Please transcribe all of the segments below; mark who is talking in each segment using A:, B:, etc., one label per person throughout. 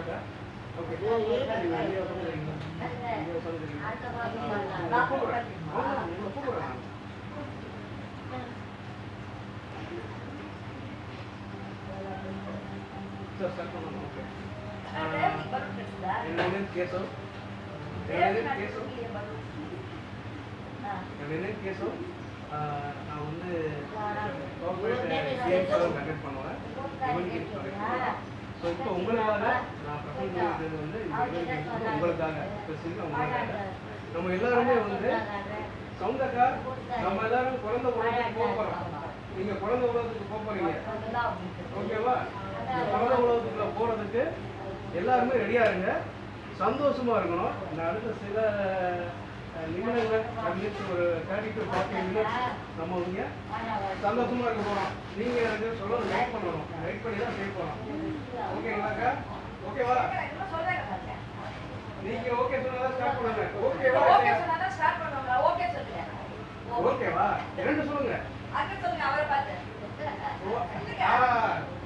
A: ஓகேங்களாக்கா? Okay. நீங்க வெளியே உட்காந்துக்கிறீங்களா? இங்கே உட்காந்துக்கிறீங்களா? நான் கூப்பிட்றேன். உங்களை கூப்பிட்றேன். சார் ஸ்டார்ட் பண்ணணும். ஓகே. என்ன நேம் கேசவ். என்னுடைய கேசவ். நான் வந்து கார்பரேட் கேம்ஸ் கண்டக்ட் பண்ணுவேன். ஸோ இப்போ உங்களுக்காக நான் ப்ரெசென்ட் பண்ணுறது வந்து உங்களுக்காக ஸ்பெசிஃபிக்காக உங்களுக்காக நம்ம எல்லாருமே வந்து சொந்தக்கா நம்ம எல்லாரும் குழந்தை உலகத்துக்கு போக போகிறோம். நீங்கள் குழந்தை உலகத்துக்கு போக போகிறீங்க, ஓகேவா? குழந்தை உலகத்துக்குள்ள போகிறதுக்கு எல்லாருமே ரெடியாக இருங்க, சந்தோஷமாக இருக்கணும். இந்த அடுத்த சில நிமிடங்கள் ஒரு 30 to 40 minutes நம்ம இங்கே சந்தோஷமாக இருக்க போகிறோம். நீங்கள் எனக்கு சொல்லணும், வெயிட் பண்ணணும், வெயிட் பண்ணி தான் செய்ய போகிறோம். ஓகேங்களாக்கா? ஓகேவா? நீங்கள் ஓகே சொன்னாதான் ஸ்டார்ட் பண்ணுங்க. ஓகேவா? ஓகேவா? ரெண்டு சொல்லுங்க.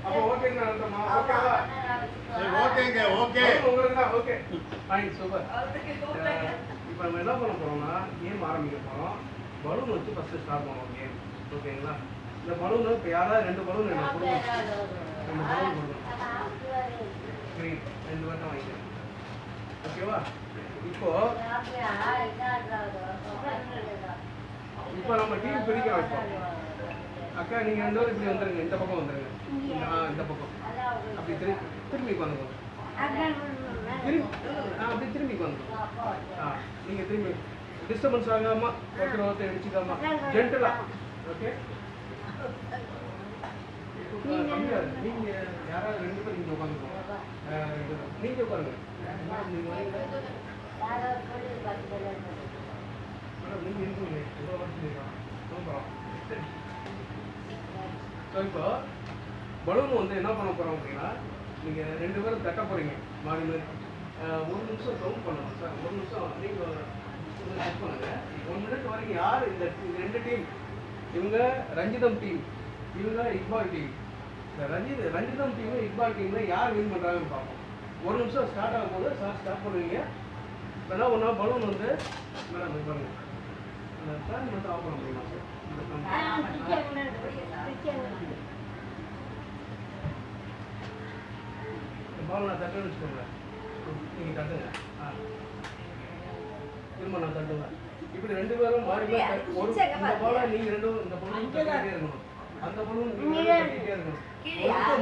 A: அப்போ ஓகேங்க அர்த்தமா? ஓகேவா?
B: ஓகேங்க. ஓகே
A: உங்களுக்கு தான். Okay fine, super. இப்போ நம்ம என்ன பண்ண போகிறோம்னா கேம் ஆரம்பிக்க போகிறோம். பலூன் வச்சு ஃபஸ்ட்டு ஸ்டார்ட் பண்ணுவோம் கேம். ஓகேங்களா? இந்த பலூனு இப்போ யாராவது 2 பலூன் எனக்கு கொடுங்க. 2 பலூன் கொடுங்க. க்ரீன் 2 வட்டம் வாங்கிக்கிறேன். ஓகேவா? இப்போ நம்ம டீம் பிரிக்க வைப்போம். அக்கா நீங்கள் 2 பேரும் இப்படி வந்துடுங்க, இந்த பக்கம் வந்துடுங்க. இந்த பக்கம் அப்படி திரும்பி வந்துடுங்க. அப்படி திரும்பி வந்துடும். நீங்கள் திரும்பி டிஸ்டர்பன்ஸ் ஆகாம ஒருத்தர் அடிச்சுக்காம ஜென்டலா. ஓகே, நீங்கள் யாராவது 2 பேர் நீங்கள் உட்காந்துக்கோங்க. நீங்கள் உட்காருங்க. மேடம் நீங்கள் இருக்கீங்க, இவ்வளோ வருஷம். ஸோ இப்போ பலூன் வந்து என்ன பண்ண போகிறோம் அப்படின்னா, நீங்கள் 2 பேரும் தட்ட போகிறீங்க மாறி மாறி. 1 நிமிஷம் கவுண்ட் பண்ணணும் சார். 1 நிமிஷம் நீங்கள் செக் பண்ணுங்கள். 1 மினிட் வரைக்கும் யார் இந்த 2 டீம், இவங்க ரஞ்சிதம் டீம், இவங்க இக்பால் டீம். இந்த ரஞ்சிதம் டீமு இக்பால் டீமில் யார் வின் பண்ணுறாங்கன்னு பார்ப்போம். 1 நிமிஷம் ஸ்டார்ட் ஆகும் போது ஸ்டார்ட் பண்ணுவீங்க. வேணா ஒன்றா பலூன் வந்து மேடம் இது பாருங்கள், அந்த ஃபேன் மட்டும் ஆஃப் பண்ண முடியுமா சார்? பால் நான் தட்டுன்னு வச்சுக்கோங்களேன். நீங்கள் தட்டுங்க. திரும்ப நான் தட்டுவேன். இப்படி 2 பேரும் மாறி மாறி ஒரு இந்த பாலை நீங்கள் 2 இந்த பலூன் தட்டிகிட்டே இருக்கணும். அந்த பலூன் நீங்கள் தட்டிகிட்டே இருக்கணும்.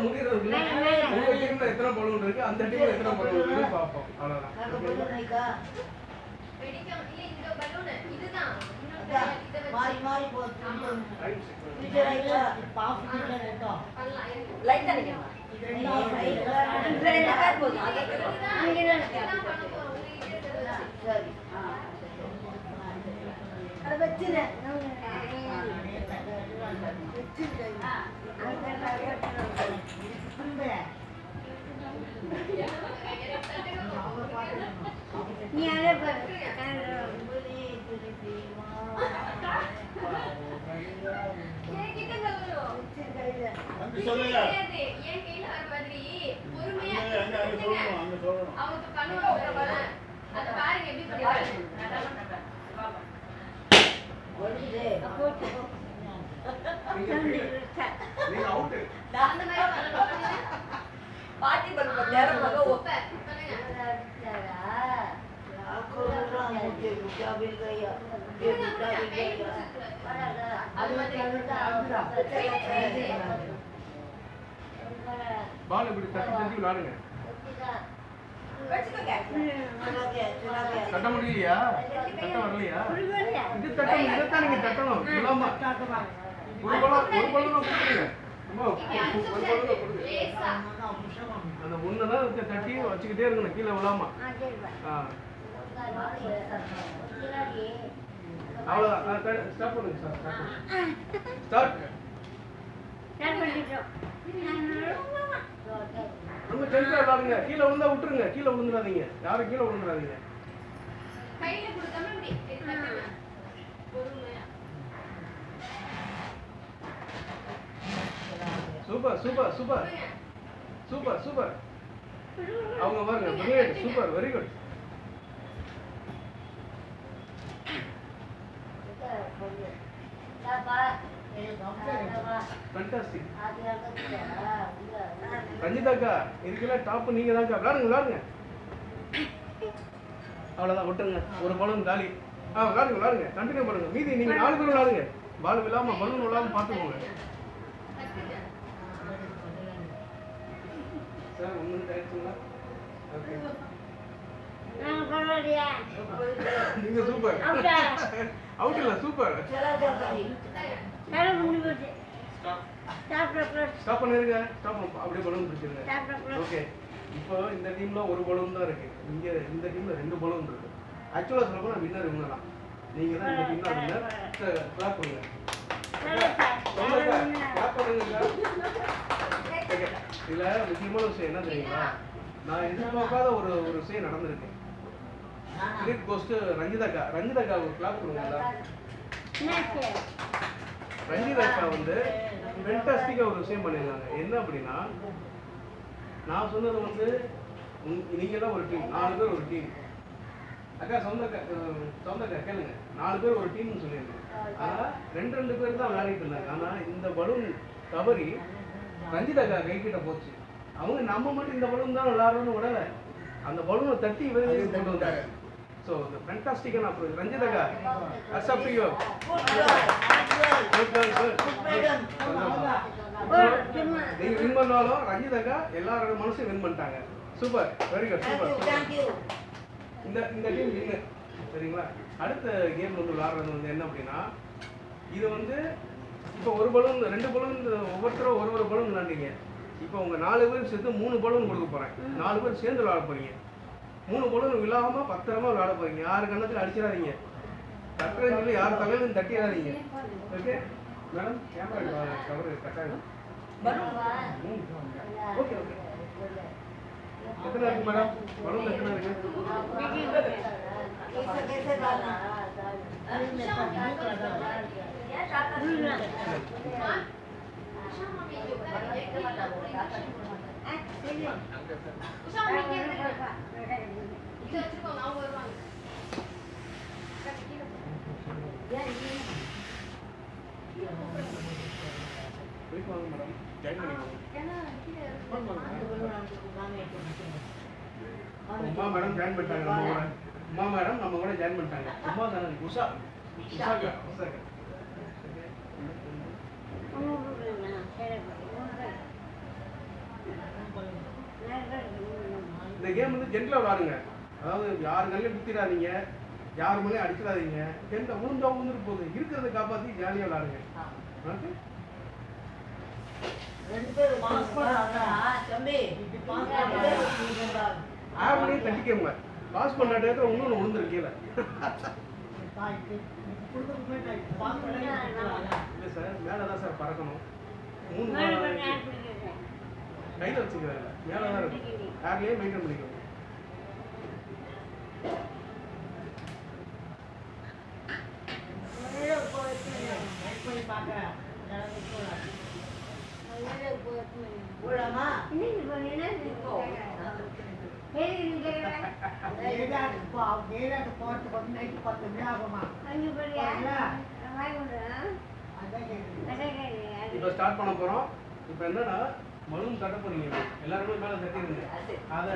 A: முடிகிறது உங்கள் டீமில் எத்தனை பலூன் இருக்குது, அந்த டீமில் எத்தனை பலூன் இருக்குன்னு பார்ப்போம். அவ்வளோதான். பால் இப்படி தட்டி தட்டி விளாடுங்க. தட்ட முடியலையா? தட்ட வரலையா? இது தட்டணும், இதைத்தான் நீங்க தட்டணும். விழாம ஒரு பலூன் கொடுத்துருங்க. அந்த ஒண்ணுதான் தட்டி வச்சுக்கிட்டே இருக்கணும், கீழே விழாம. அவ்வளோதான். ஸ்டார்ட் பண்ணுங்க சார். ஸ்டார்ட். ரொம்ப டென்ஷன் ஆகாதீங்க. கீழே விழுந்தா விட்டுருங்க. கீழே விழுந்துடாதீங்க. யாரும் கீழே விழுந்துடாதீங்க. Super super super super super. அவங்க பாருங்க brilliant super very good fantastic ரஞ்சிதாக்கா இதுக்கெல்லாம் டாப் நீங்க தான்க்கா விளாடுங்க அவ்வளோதான் விட்டுருங்க ஒரு பலூன் காலி விளாடுங்க கண்டினியூ பண்ணுங்க மீதி நீங்க 4 பேர் விளாடுங்க பால் விழாம பலூன் விழாம பார்த்துக்கோங்க சார் உங்களுக்கு ஆயிடுச்சுங்களா ஓகே நீங்க சூப்பர் அவுட் இல்ல சூப்பர் ஸ்டாப் பண்ணிருங்க ஸ்டாப் அப்படியே பலூன் பிடிச்சிருங்க ஓகே இப்போ இந்த டீம்ல ஒரு பலூன் தான் இருக்கு இங்க இந்த டீம்ல 2 பலூன் இருக்கு ஆக்சுவலா சொல்ல போனா வின்னர் இவங்க தான் நீங்க தான் இந்த டீம்ல வின்னர் கிளாப் பண்ணுங்க கிளாப் பண்ணுங்க ஓகே இதுல முக்கியமான விஷயம் என்ன தெரியுங்களா நான் எதிர்பார்க்காத ஒரு விஷயம் நடந்திருக்கு கிரெடிட் கோஸ்ட் ரஞ்சிதாக்கா ஒரு கிளாப் கொடுங்க ரஞ்சிதாக்கா வந்து ஃபேண்டாஸ்டிக்கா ஒரு விஷயம் பண்ணிருக்காங்க என்ன அப்படின்னா நான் சொன்னது வந்து நீங்க தான் ஒரு டீம் 4 பேர் ஒரு டீம் அக்கா சொந்தக்கா கேளுங்க 4 பேர் ஒரு டீம்னு சொல்லியிருக்கேன் ஆனா 2 பேர் தான் விளையாடிட்டு இருந்தாங்க ஆனா இந்த பலூன் தவறி ரஞ்சிதாக்கா கை கிட்ட போச்சு அவங்க நம்ம மட்டும் இந்த பலூன் தான் விளையாடணும்னு விடல அந்த பலூனை தட்டி வெளியே கொண்டு வந்தாங்க ஸோ இந்த ஃபேண்டாஸ்டிக்கான அப்ரோச் ரஞ்சிதாக்கா அக்செப்ட் யூ நீங்க வின் பண்ணாலும் ரஞ்சிதாக்கா எல்லாரோட மனசையும் வின் பண்ணிட்டாங்க சூப்பர் வெரி குட் சூப்பர் இந்த டீம் வின்னு சரிங்களா அடுத்த கேம் வந்து விளையாடுறது வந்து என்ன அப்படின்னா இது வந்து இப்போ ஒரு பலூன் 2 பலூன் ஒவ்வொருத்தரும் ஒரு பலூன் விளையாண்டீங்க இப்போ உங்க 4 பேர் சேர்த்து 3 பலூன் கொடுக்க போறேன் 4 பேர் சேர்ந்து விளையாட போறீங்க 3 பலூன் விழாம பத்திரமா விளையாட போறீங்க யாரு கண்ணத்துல அடிச்சிடாதீங்க தட்டுறேன்னு சொல்லி யார் தலையிலும் தட்டிடாதீங்க ஓகே மேடம் கேமரா கவர் கட்டாயம் ஓகே ஓகே எத்தனை இருக்கு மேடம் பலூன் எத்தனை இருக்கு உமா மேடம் ஜாயின் பண்ணிட்டாங்க உமா மேடம் நம்ம கூட ஜாயின் பண்ணிட்டாங்க உமா தானே உஷாக்கா இந்த கேம் வந்து ஜென்ட்ல விளாடுங்க அதாவது யாரு கல்லையும் குத்திடாதீங்க யாரு மேலேயும் அடிச்சிடாதீங்க ஜென்ட்ல விழுந்துட்டு போகுது இருக்கிறத காப்பாத்தி ஜாலியா விளாடுங்க ஆவலையும் தட்டிக்கோங்க பாஸ் பண்ண இடத்துல இன்னொன்று விழுந்துரு கீழே இல்லை சார் மேலே தான் சார் பறக்கணும் 3 கையில் வச்சுக்கிறாங்க மேலே தான் இருக்கும் யாரையே மெயின்டைன் பண்ணிக்கணும் இப்போ ஸ்டார்ட் பண்ண போறோம் இப்போ என்னன்னா பலூன் தட்ட போறீங்க எல்லாருமே மேல தட்டிடுங்க அதை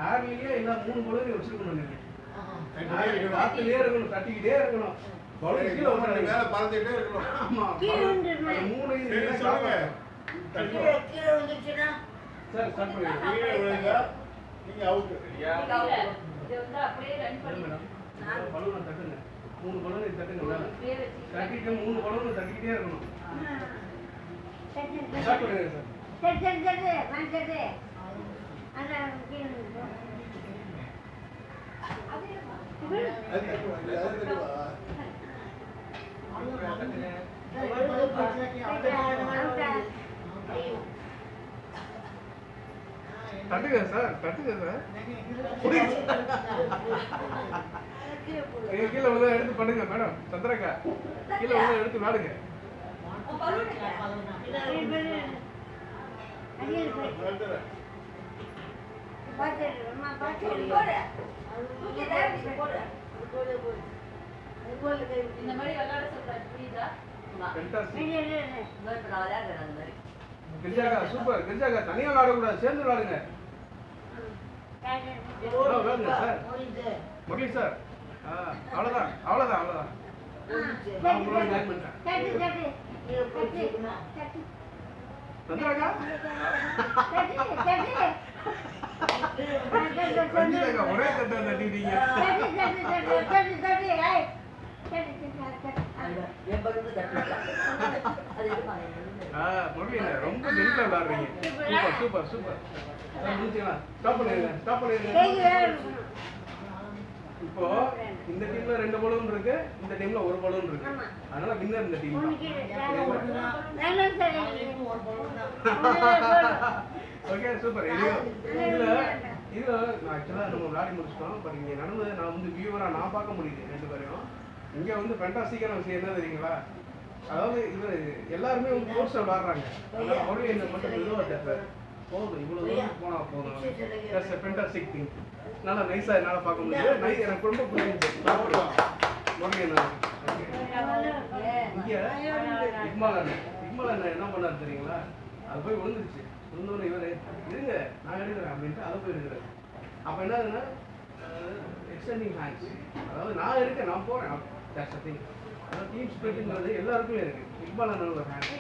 A: ஏர்லயே எல்லா 3 பலூன் வச்சிருக்கணும் நீங்க காத்துலயே இருக்கணும் தட்டிக்கிட்டே இருக்கணும் பலூன் கீழே வந்து மேல பறந்துட்டே இருக்கணும் ஆமா 3 கீழே வந்துச்சுனா சார் ஸ்டார்ட் பண்ணுங்க கீழே விழுங்க நீங்க அவுட் சரியா இது வந்து அப்படியே ரன் பண்ணுங்க மேடம் பலூனை தட்டுங்க 3 பலூனை தட்டுங்க மேல தட்டிட்டு 3 பலூனை தட்டிக்கிட்டே இருக்கணும் ஸ்டார்ட் பண்ணுங்க சார் சரி வந்துட்டே அண்ணா கீழே தட்டுங்க சார் கீழே உள்ள எடுத்து பண்ணுங்க மேடம் சந்திரக்கா கீழே உள்ள எடுத்து விளாடுங்க
C: இந்த மாதிரி விளையாட சொல்றாரு புரியுதா?
A: கிரிஜாக்கா சூப்பர். கிரிஜாக்கா தனியா விளையாடக்கூடாது, சேர்ந்து விளையாடுங்க. சார் மகிழ் சார், அவ்வளோதான் அவ்வளோதான் அவ்வளோதான். நான் உங்களோட ஜாயின் பண்ணிட்டேன். சந்திராக்கா சந்திராக்கா ஒரே தட்டை தட்டிட்டீங்க. மறுபடியும் ரொம்ப ஜென்டலா விளையாடுறீங்க. Super super super. ஸ்டாப் பண்ணிருங்க, ஸ்டாப் பண்ணிருங்க. இப்போ இந்த டீம்ல 2 பலூன் இருக்கு, இந்த டீம்ல 1 பலூன் இருக்கு. அதனால வின்னர் இந்த டீம் தான். Okay super. இதுல நான் ஆக்சுவலா நம்ம விளையாடி முடிச்சிட்டோம். பட் இங்க நடந்தது நான் வந்து வியூவரா நான் பார்க்க முடியுது 2 பேரையும். இங்க வந்து ஃபேண்டாஸ்டிக்கான விஷயம் என்ன தெரியுங்களா? அதாவது இவர் எல்லாருமே வந்து கோர்ஸ் விளையாடுறாங்க. அதனால மறுபடியும் என்ன மட்டும் மெதுவா சார் போதும், இவ்வளவு தூரம் போனா போதும். That's a fantastic thing. நல்லா நைஸா என்னால பார்க்க முடியுது. நைஸ், எனக்கு ரொம்ப பிடிச்சிருந்துச்சு. மறுபடியும் இங்க இக்மால் என்ன பண்ணாரு தெரியுங்களா? அது போய் விழுந்துருச்சு. விழுந்தோன்னு இவரு இருங்க நான் எடுக்கிறேன் அப்படின்ட்டு அதை போய் எடுக்கிறாரு. அப்ப என்னதுன்னா எக்ஸ்டெண்டிங் ஹேண்ட்ஸ், அதாவது நான் இருக்கேன், நான் போறேன். That's a thing. அதாவது டீம் ஸ்பிரிட்ங்கிறது எல்லாருக்குமே இருக்கு. இக்பால் நல்ல ஒரு ஹேண்ட்.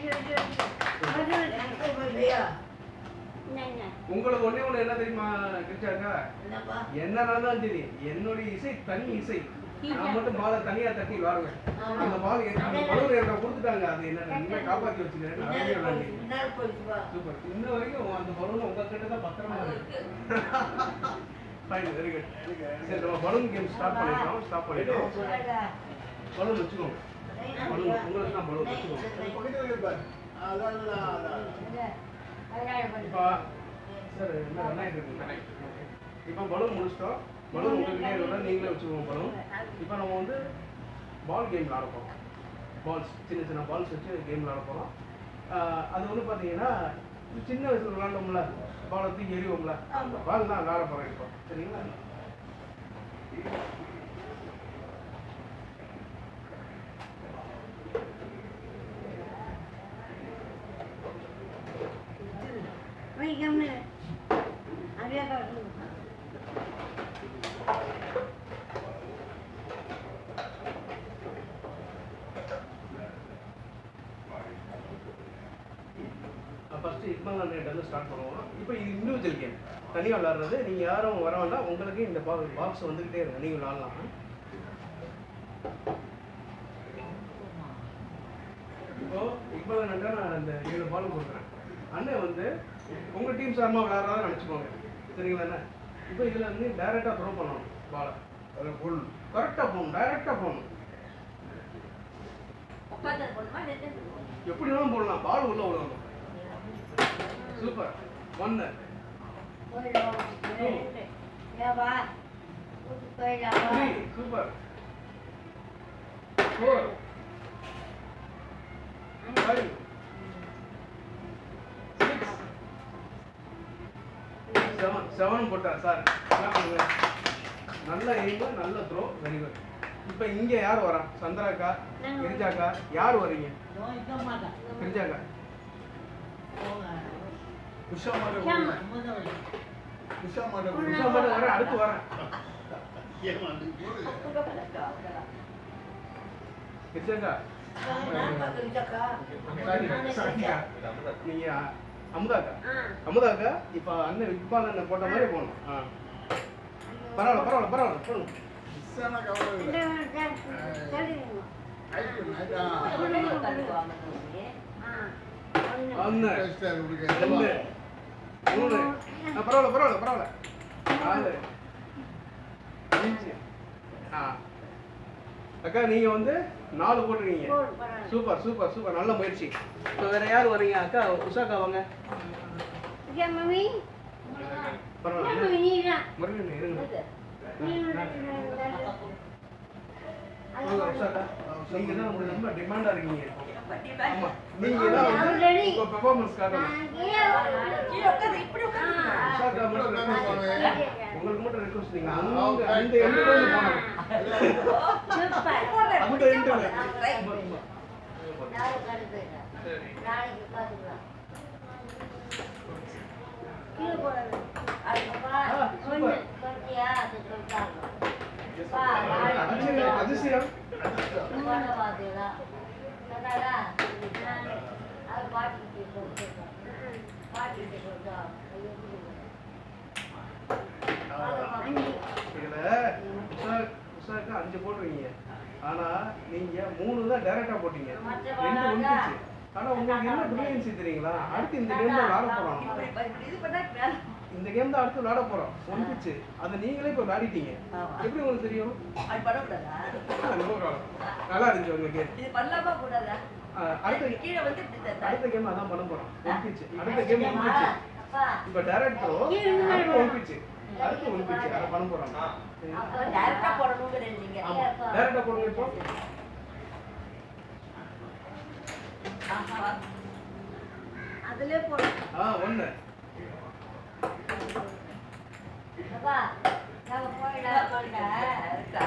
A: உங்களுக்கு ஒண்ணே ஒண்ணு என்ன தெரியுமா கிரிச்சாக்கா? என்ன நடந்தாலும் சரி, என்னுடைய இசை தனி இசை. நான் மட்டும் பாலை தனியா தட்டி வாருவேன். அந்த பால் அந்த பலூன் என்ன கொடுத்துட்டாங்க, அது என்ன நீங்க காப்பாத்தி வச்சுக்கிறேன். சூப்பர். இன்ன வரைக்கும் அந்த பலூன் உங்க கிட்ட தான் பத்திரமா இருக்கு. Fine, very good. சரி, நம்ம பலூன் கேம் ஸ்டார்ட் பண்ணிட்டோம். ஸ்டாப் பண்ணிட்டோம். பலூன் வச்சுக்கோங்க. பலூன் உங்களுக்கு தான் பலூன் வச்சுக்கோங்க. இப்போ சார் என்ன ரன்னாயிட்டு இருக்குங்க. இப்போ பலூன் முடிச்சிட்டோம். பலூன் உங்ககிட்டே இருந்தால் நீங்களே வச்சுக்கோங்க பலூன். இப்போ நம்ம வந்து பால் கேம் விளாட போகிறோம். பால்ஸ், சின்ன சின்ன பால்ஸ் வச்சு கேம் விளாட போகிறோம். அது வந்து பார்த்தீங்கன்னா சின்ன வயசில் விளாண்டோம்ல, பாலை தூக்கி எறிவோம்ல, அந்த பால் தான் விளாட போகிறோம் இப்போ. சரிங்களா? ஃபர்ஸ்ட் இக்மால் அண்ணன் ஸ்டார்ட் பண்ணுவோம். இப்போ இது இண்டிவிஜுவல் கேம், தனியாக விளாட்றது. நீங்கள் யாரும் வர வேண்டாம், உங்களுக்கு இந்த பாக்ஸ் வந்துக்கிட்டே இருங்க, நீங்கள் விளாட்லாம். இப்போ இக்மால் அண்ணன் நான் அந்த 7 பால் கொடுக்குறேன். அண்ணன் வந்து உங்கள் டீம் சார்பாக விளையாடுறதா நினச்சிக்கோங்க. சரிங்களா அண்ணன்? இப்போ இதில் வந்து டைரெக்டாக த்ரோ பண்ணணும் பாலை. அதில் போடணும், கரெக்டாக போகணும், டைரெக்டாக போகணும். எப்படினாலும் போடலாம், பால் உள்ள விடணும். சூப்பர். 1 2 3 சூப்பர். 4 5 6 7 போட்டார் சார். என்ன பண்ணுங்க, நல்ல எய்ம், நல்ல த்ரோ, வெரி குட். இப்போ இங்க யார் வரா? சந்திராக்கா, கிரிஜாக்கா, யார் வரீங்க? கிரிஜாக்கா, உஷா மாட வர, அடுத்து வரேன். கிரிஜாக்கா, நீங்க அமுதாக்கா, அமுதாக்கா இப்போ அண்ணன் இக்பால் அண்ணன் போட்ட மாதிரி போகணும். பரவாயில்ல பரவாயில்ல பரவாயில்ல போகணும். பரவாயில்ல பரவாயில்ல பரவாயில்ல. 4 5 அக்கா நீங்க வந்து 4 போட்டுருக்கீங்க. சூப்பர் சூப்பர் சூப்பர், நல்ல முயற்சி. இப்போ வேற யார் வரீங்க? அக்கா உஷாக்கா வாங்க. பரவாயில்ல முருகன் இருங்க. உஷாக்கா நீங்க தான் ரொம்ப டிமாண்டா இருக்கீங்க. ஆமா நீங்க தான் வந்து உங்க பெர்ஃபார்மன்ஸ் காட்டணும். உஷாக்கா மட்டும் உங்களுக்கு மட்டும் ரெக்வெஸ்ட் நீங்க அந்த எண்டுல இருந்து போனோம். அந்த எண்டுல சரி அதிசயம் உஷாக்கு 5 போட்டுருக்கீங்க. ஆனா நீங்க 3 தான் டைரக்டா போட்டீங்க. 2 வந்துச்சு. ஆனா உங்களுக்கு என்ன பிரில்லியன்ஸ் தெரியுங்களா? அடுத்து இந்த கேம் தான் விளையாட போறோம். இந்த கேம் தான் அடுத்து விளையாட போறோம். வந்துச்சு. அத நீங்களே இப்ப விளையாடிட்டீங்க. எப்படி உங்களுக்கு தெரியும்?
C: அது பண்ணக்கூடாதா?
A: நல்லா இருந்துச்சு உங்க கேம்.
C: இது பண்ணலாமா கூடாதா?
A: அடுத்த
C: கீழே வந்து இப்படி தட்டா.
A: அடுத்த கேம் அதான் பண்ண போறோம். வந்துச்சு. அடுத்த கேம் வந்துச்சு. இப்ப டைரக்ட் ப்ரோ அடுத்து வந்துச்சு. அடுத்து வந்துச்சு. அத பண்ண போறோம்.
C: அப்ப டைரக்டா போடணும்ங்கறீங்க நீங்க.
A: ஆமா டைரக்டா போடுங்க இப்போ.
C: அதுலயே போடு.
A: 1
C: அப்பா நாம போயிடா போயிடா இருக்கா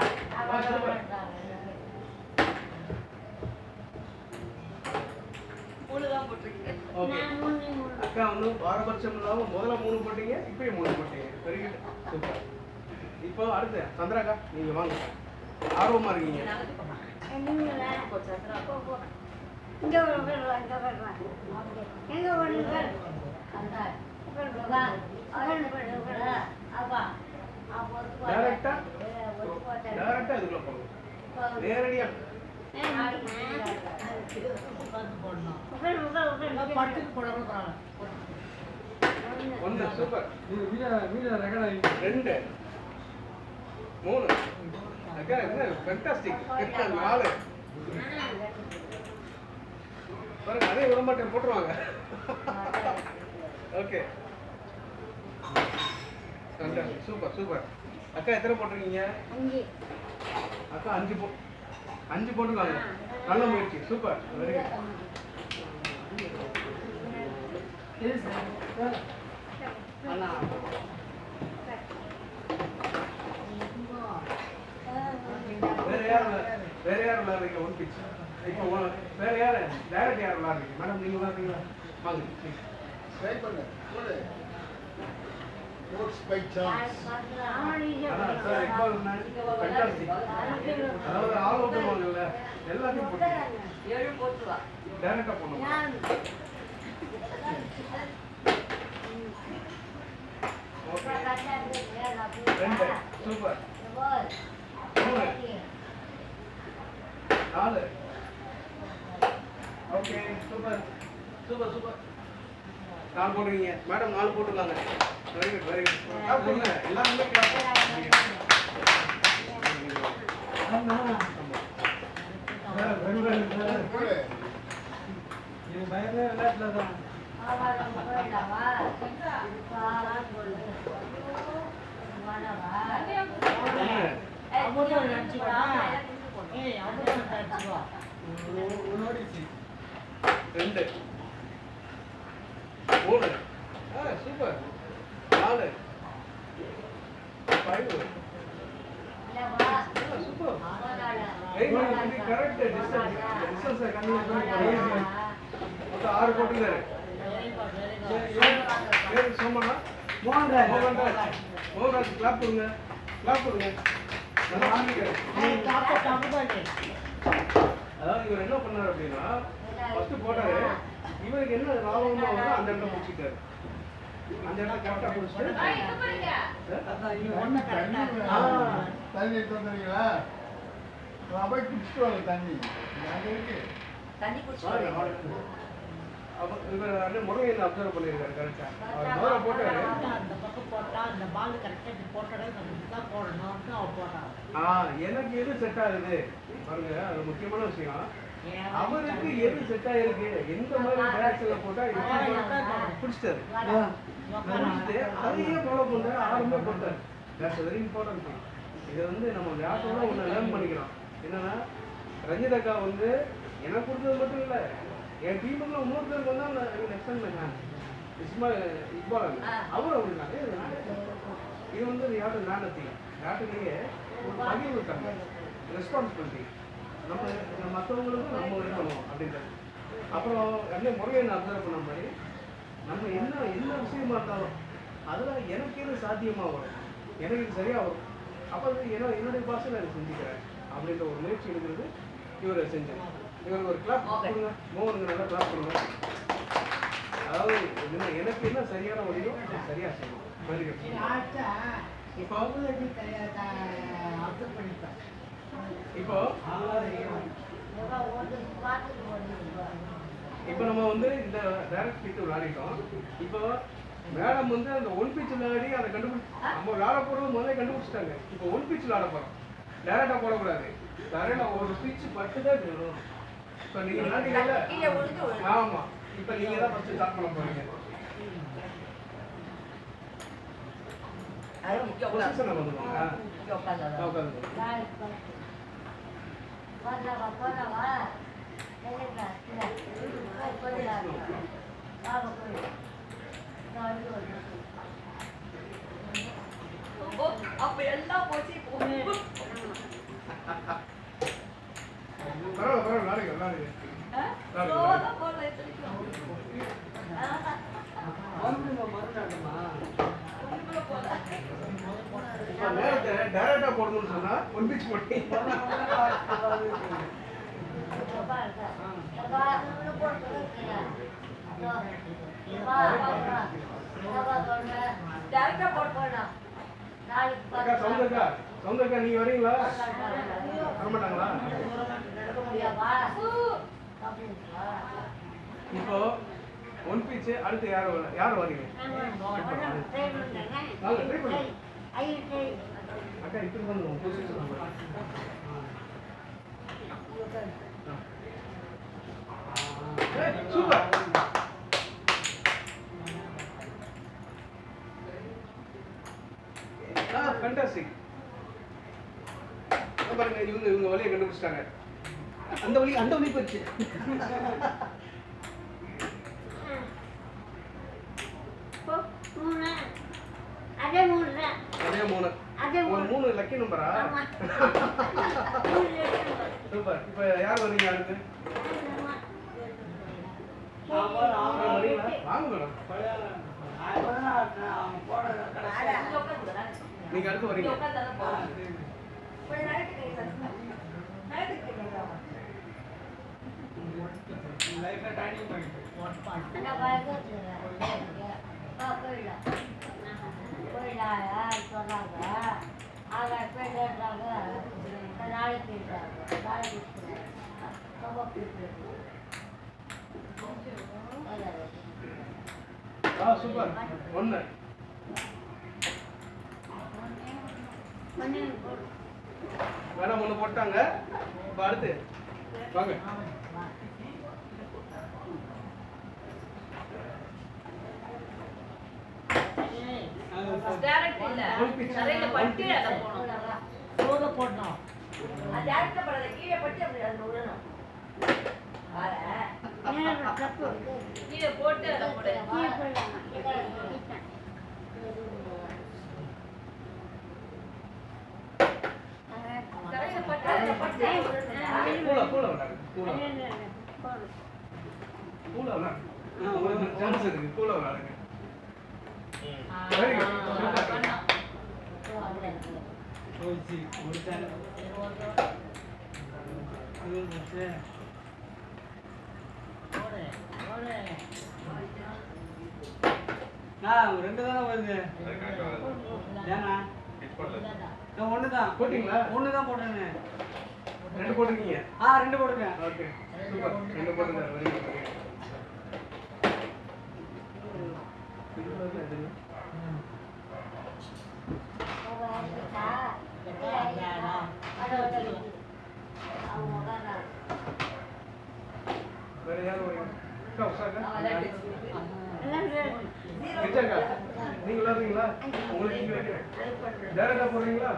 C: மூணுதான் போட்டுருக்கீங்க.
A: ஓகே அக்கா வந்து பாரபட்சம் இல்லாம முதல்ல 3 போட்டீங்க இப்பயும் 3 போட்டீங்க. Very good super. இப்போ அடுத்து சந்திராக்கா நீங்க வாங்க. ஆர்வமா இருக்கீங்க.
D: இங்க
A: டைரக்டா இதுக்குள்ள போங்க. நேரடியா ஒன்று சூப்பர். 2 3 அக்கா என்ன ஃபேண்டாஸ்டிக். 4 பாருங்க அதே விட மாட்டேன் போட்டுருவாங்க. Okay super super. அக்கா எத்தனை போட்டிருக்கீங்க? அக்கா 5 போட்டுருக்காங்க. நல்ல முயற்சி சூப்பர். Very good. வேற யார் விளையாடுறீங்க? 1 பிச். இப்போ வேற யாரு டைரக்ட் யார் விளையாடுறீங்க? மேடம் நீங்க விளையாடுறீங்களா? வாங்க
B: ட்ரை பண்ணு போடு ஸ்போர்ட்ஸ் பை சான்ஸ்
A: சார் இப்போ ஃபேண்டாஸ்டிக். அதாவது ஆல் அவுட் பண்ணுவாங்கல்ல எல்லாத்தையும் போட்டு
C: 7 போட்டுவா.
A: டைரக்டா போடணும். Okay 2 super. 3 4 okay super super super. 4 போடுறீங்க மேடம். 4 போட்டுருக்காங்க. Very good very good. போடுங்க எல்லாருமே கிளாஸ்.
B: போடு
A: இது பயமே விளையாட்டுல தான். ரெண்டு 3 super. 4 5 super. Correct distance convenience பண்ணி மொத்தம் 6 போட்டுக்காரு. பேர் சோமனா மோகன்ராஜ். கிளாப் கொடுங்க கிளாப் கொடுங்க. நல்லா ஆரம்பிக்காரு. அதாவது இவர் என்ன பண்ணாரு அப்படின்னா ஃபர்ஸ்ட் போட்டாரு. இவருக்கு என்ன லாபமா வருதோ அந்த இடத்துல முடிச்சுட்டாரு. அந்த இடத்துல கரெக்டா முடிச்சுட்டு
B: தண்ணி எடுத்து வந்துறீங்களா? நான் போய் குடிச்சிட்டு வரேன் தண்ணி. அங்கே இருக்கு
C: தண்ணி குடிச்சு
A: அப்போ இவர் முருகையில் அப்சர்வ் பண்ணியிருக்காரு. கரெக்டா அவர் முதல்ல போட்டாரு.
E: அந்த பக்கம் போட்டா அந்த பால் கரெக்டா போட்டா தான் போடணும்னு அவர் போட்டார்.
A: எனக்கு எது செட் ஆகுது பாருங்க. அது முக்கியமான விஷயம். அவருக்கு எது செட் ஆயிருக்கு எந்த மாதிரி டைரக்ஷன்ல போட்டா பிடிச்சிட்டாரு. பிடிச்சிட்டு அதையே ஃபாலோ பண்றாரு. ஆரம்பமே போட்டாரு. That's very important thing. இதை வந்து நம்ம விளையாட்டோட ஒன்று லேர்ன் பண்ணிக்கிறோம். என்னன்னா ரஞ்சித் அக்கா வந்து எனக்கு கொடுத்தது மட்டும் இல்லை, என் டீமுக்குள்ள இன்னொரு பேர் வந்தா நெக்ஸ்ட் டைம் இக்பால் அவரும் அப்படின்னாங்க. இது வந்து யாரு நானத்தி நாட்டுலேயே ஒரு பகிர்வு இருக்காங்க, ரெஸ்பான்சிபிலிட்டி நம்ம மற்றவங்களுக்கும் நம்ம இருக்கணும் அப்படின்றது. அப்புறம் அப்படியே முறையை நான் அப்சர்வ் பண்ண மாதிரி நம்ம என்ன விஷயமா இருந்தாலும் அதில் எனக்கு எது சாத்தியமாக வரும், எனக்கு இது சரியாக வரும், அப்போ அது என்னுடைய பாஷையில் அதை செஞ்சுக்கிறேன் அப்படின்ற ஒரு முயற்சி எடுக்கிறது இவரை செஞ்சேன். இவருக்கு ஒரு கிளாப் கொடுங்க, மோகனுக்கு நல்லா கிளாப் கொடுங்க. அதாவது எனக்கு என்ன சரியான வழியோ சரியாக செய்யணும். இப்போ இப்போ நம்ம வந்து இந்த டைரக்ட் கிட்ட விளையாடிட்டோம். இப்போ மேடம் வந்து அந்த ஒன் பிச் விளையாடி அதை நம்ம விளையாட போறது முதல்ல கண்டுபிடிச்சிட்டாங்க. இப்போ ஒன் பிச் விளையாட போறோம், டைரக்டா போடக்கூடாது, டைரக்டா ஒரு பிச் பட்டுதான் வரும். இப்போ நீங்க விளையாடுறீங்கல்ல, ஆமா, இப்போ நீங்க தான் ஃபர்ஸ்ட் ஸ்டார்ட் பண்ண போறீங்க. பொசிஷன் வந்துருவாங்க, உட்காந்து
C: அப்ப எல்லாம் போச்சு.
A: பரவாயில்ல நாளைக்கு டைரக்டா போடணும்னு சொன்னா ஒன் பிச் போட்டு சௌந்தர்கா நீங்க வரீங்களா? வரமாட்டாங்களா? இப்போ ஒன் பிச் அடுத்து யார் வரீங்க? அக்கா இப்படி பண்ணுங்க, பொசிஷன் சூப்பர். ஃபேண்டாஸ்டிக். பாருங்க, இவங்க வழியை கண்டுபிடிச்சிட்டாங்க. அந்த வழி போச்சு.
D: அதே மூணு
A: லக்கி நம்பரா? சூப்பர். இப்போ யார் வரீங்க அடுத்து? வாங்க மேடம், நீங்க அடுத்து வரீங்க. சூப்பர். ஒண்ணு மேடம் ஒண்ணு போட்டாங்க. இப்ப அடுத்து வாங்க.
C: டைரக்ட் இல்ல, தரையில பட்டு அத போணும்.
E: சோத போடணும்.
C: அது டைரக்ட் படல, கீழே பட்டு அப்படி அது விடணும். ஆற கீழே போட்டு அத போடு. தரையில பட்டு அத பட்டு
A: கூல உங்களுக்கு சான்ஸ் இருக்கு. கூல விளையாடுங்க. Very good.
F: ரெண்டு தானே வருது. ஒண்ணுதான்
A: போட்டீங்களா?
F: ஒண்ணுதான் போட்டேன்னு.
A: ரெண்டு போட்டுருக்கீங்க?
F: ரெண்டு போட்டுருக்கேன்.
A: Okay super. ரெண்டு போட்டுங்க. Very good. வேற யாரும் வரீங்க? நீங்க விளையாடுறீங்களா? உங்களுக்கு டைரக்டா போடுறீங்களா?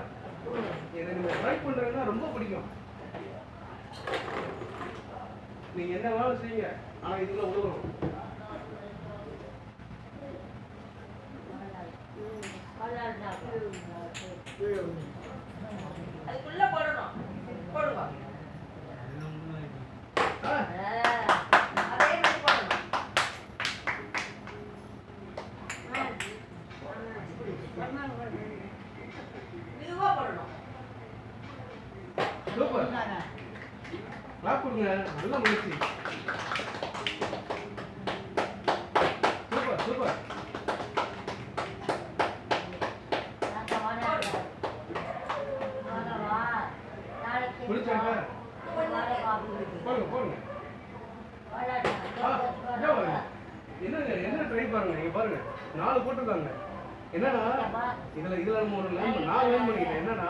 A: இதை நீங்க ட்ரை பண்றீங்கன்னா ரொம்ப பிடிக்கும். நீங்க என்ன வேணாலும் செய்யுங்க, ஆனா இதுக்குள்ள உழுவணும்.
C: அதுக்குள்ள போடணும். போடுங்க. அதே மாதிரி போடணும். மெதுவா போடணும்.
A: சூப்பர். கிளாப் கொடுங்க, நல்ல முயற்சி. Super super. முடிச்சாங்க. போடுங்க போடுங்க. என்னங்க என்ன ட்ரை பாருங்க, நீங்க பாருங்க 4 போட்டிருக்காங்க. என்னன்னா இதுல நம்ம ஒரு லைன் நான் லைன் பண்ணிட்டேன். என்னன்னா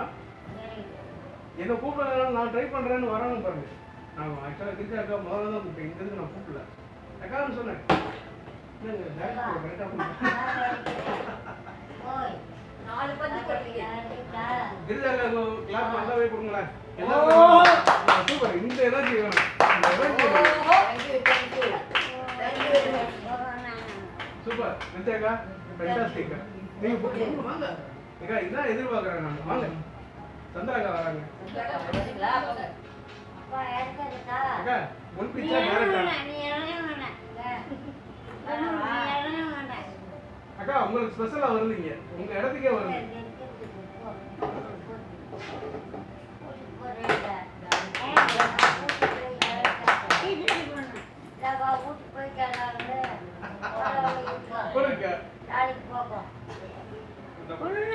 A: என்ன கூப்பிடல, நான் ட்ரை பண்றேன்னு வராங்க பாருங்க. நான் ஆக்சுவலா கிரிக்கெட் அக்கா முதல்ல தான் கூப்பிட்டேன், இந்த இதுக்கு நான் கூப்பிடல. அக்கான்னு சொன்னேன். என்னங்க கரெக்டா
C: நாலு பந்து போட்டீங்க.
A: கிரிஜா கிளாப் நல்லாவே கொடுங்களேன். சூப்பர். இந்த எனர்ஜி வேணும், இந்த எனர்ஜி சூப்பர். நிச்சயக்கா ஃபேண்டாஸ்டிக். நீங்க வாங்க அக்கா, இதான் எதிர்பார்க்குறேன் நான். வாங்க சந்திராக்கா வராங்க. அக்கா ஒன் பிச்சா டேரக்டா. அக்கா உங்களுக்கு ஸ்பெஷலா வருவீங்க, உங்க இடத்துக்கே வருது. கொடுங்க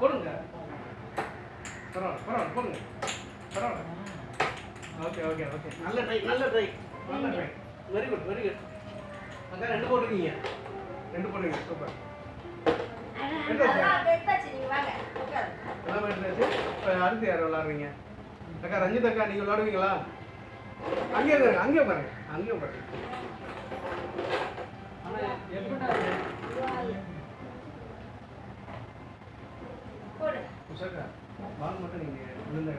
A: கொடுங்க. பரவாயில்ல பரவாயில்ல கொடுங்க. பரவாயில்ல. Okay okay okay. நல்ல ட்ரை நல்ல ட்ரை நல்ல try. Very good very good. அக்கா 2 போட்டுருக்கீங்க, 2 போட்டுருக்கீங்க. சூப்பர்.
C: அதெல்லாம் எடுத்தாச்சு. நீங்க வாங்க உட்காரு.
A: எல்லாம் எடுத்தாச்சு. இப்போ அடுத்து யார் விளாடுறீங்க? அக்கா ரஞ்சித் அக்கா நீங்கள் விளாடுவீங்களா? அங்கேயே இருங்க, அங்கேயே பாருங்க, அங்கேயே பாருங்க.
C: போடு.
A: உஷாக்கா பால் மட்டும் நீங்கள் விழுந்த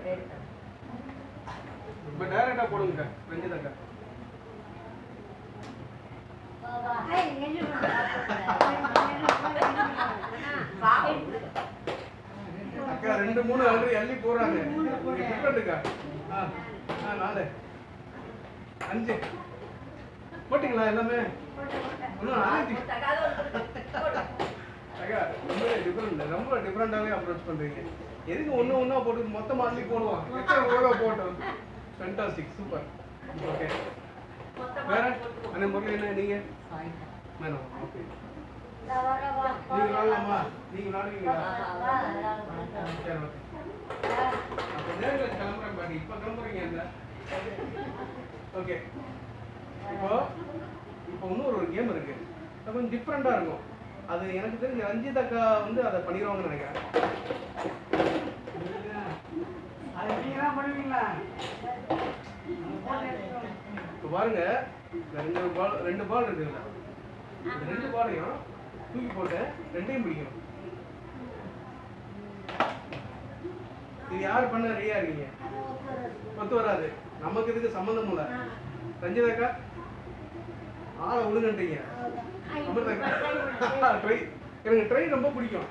A: இப்போ டைரெக்டாக போடுங்க ரஞ்சித் அக்கா. அக்கா 2 3 ஆல்ரெடி அள்ளி போறாங்க. டிஃபரெண்ட்டுக்கா. 4 5 போட்டிங்களா எல்லாமே? இன்னும் 6 அக்கா ரொம்ப டிஃபரெண்டாகவே அப்ரோச் பண்ணுறீங்க. எதுக்கு ஒன்றா போட்டு மொத்தமாக அள்ளி போடுவான்? எத்தனை ஓட போட்டோம். Fantastic super. ஓகே வேற அண்ணே முரளி என்ன நீங்கள் வேணும்? ஓகே நீங்கள் விளாடலாமா? நீங்கள் விளாடுவீங்களா? சரி ஓகே. அப்போ நேரில் கிளம்புறேன் பாட்டி. இப்போ கிளம்புறீங்க இல்லை? ஓகே. இப்போ இன்னொரு ஒரு கேம் இருக்கு, அது கொஞ்சம் டிஃப்ரெண்டாக இருக்கும். அது எனக்கு தெரிஞ்ச ரஞ்சித் அக்கா வந்து அதை பண்ணிடுவாங்கன்னு நினைக்கிறேன்.
F: அது நீங்க தான் பண்ணுவீங்களா?
A: இப்போ பாருங்க, 2 பால் இருக்குல்ல, இந்த 2 பாலையும் தூக்கி போட்டு 2யும் பிடிக்கணும். இது யார் பண்ண ரெடியா இருக்கீங்க? ஒத்து வராது, நமக்கு இதுக்கு சம்மந்தம் இல்லை. ரஞ்சித் அக்கா ஆளை விழுங்கன்றீங்க. ட்ரை எனக்கு ட்ரை ரொம்ப பிடிக்கும்.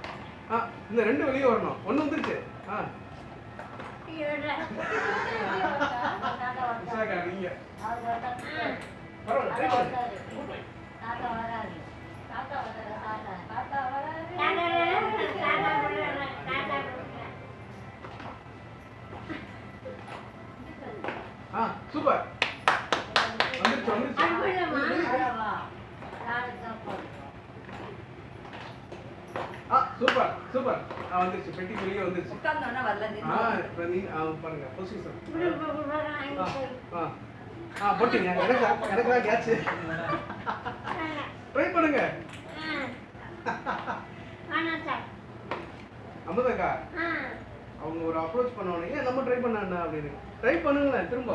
A: இந்த 2 வெளியே வரணும். 1 வந்துருச்சு. நீங்க பரவாயில்ல ட்ரை பண்ணுங்க. சூப்பர். வந்துருச்சு வந்துருச்சு. Super super. வந்துருச்சு, பெட்டி வெளியே வந்துருச்சு.
C: உட்கார்ந்தோன்னா வரல.
A: இப்போ நீ பாருங்க பொசிஷன். போட்டீங்க. எனக்கு தான் கேட்ச். ட்ரை பண்ணுங்க. அமுதாக்கா அவங்க ஒரு அப்ரோச் பண்ணுவாங்க, ஏன் நம்ம ட்ரை பண்ண அப்படின்னு. ட்ரை பண்ணுங்களேன் திரும்ப.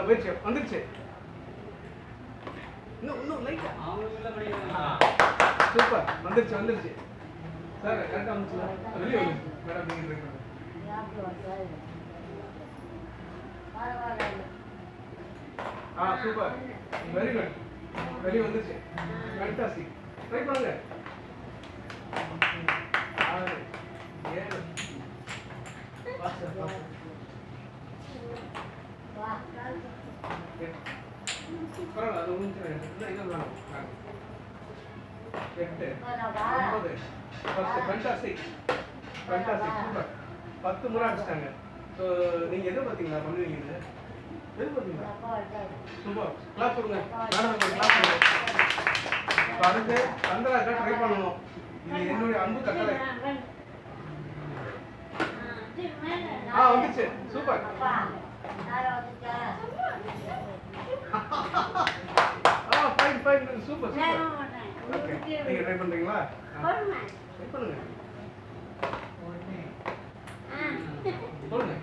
A: போயிடுச்சு, வந்துருச்சு. இன்னும் லைட்டா. சூப்பர். வந்துருச்சு வந்துருச்சு சார். கரெக்டாக வந்துச்சுல, வெளியே வந்துருச்சு மேடம். நீங்கள் ட்ரை பண்ணுங்க. சூப்பர், வெரி குட், வெளியே வந்துச்சு, ஃபேண்டாஸ்டிக். ட்ரை பண்ணுங்க. 6 7 பரவாயில்ல, அது ஒன்றும் இல்லை. 8 9 10. Fantastic, fantastic, super. 10 முறை அடிச்சிட்டாங்க. ஸோ நீங்கள் எதை பார்த்தீங்களா பண்ணுவீங்கன்னு? எது பார்த்தீங்களா? சூப்பர், கிளாப் கொடுங்க. மேடம் கிளாப் கொடுங்க. ஸோ அடுத்து சந்திராக்கா ட்ரை பண்ணணும். இது என்னுடைய அன்பு கட்டளை. வந்துச்சு, super. Fine fine, super super. Okay, நீங்கள் ட்ரை பண்ணுறீங்களா? ட்ரை பண்ணுங்க. சொல்லுங்க.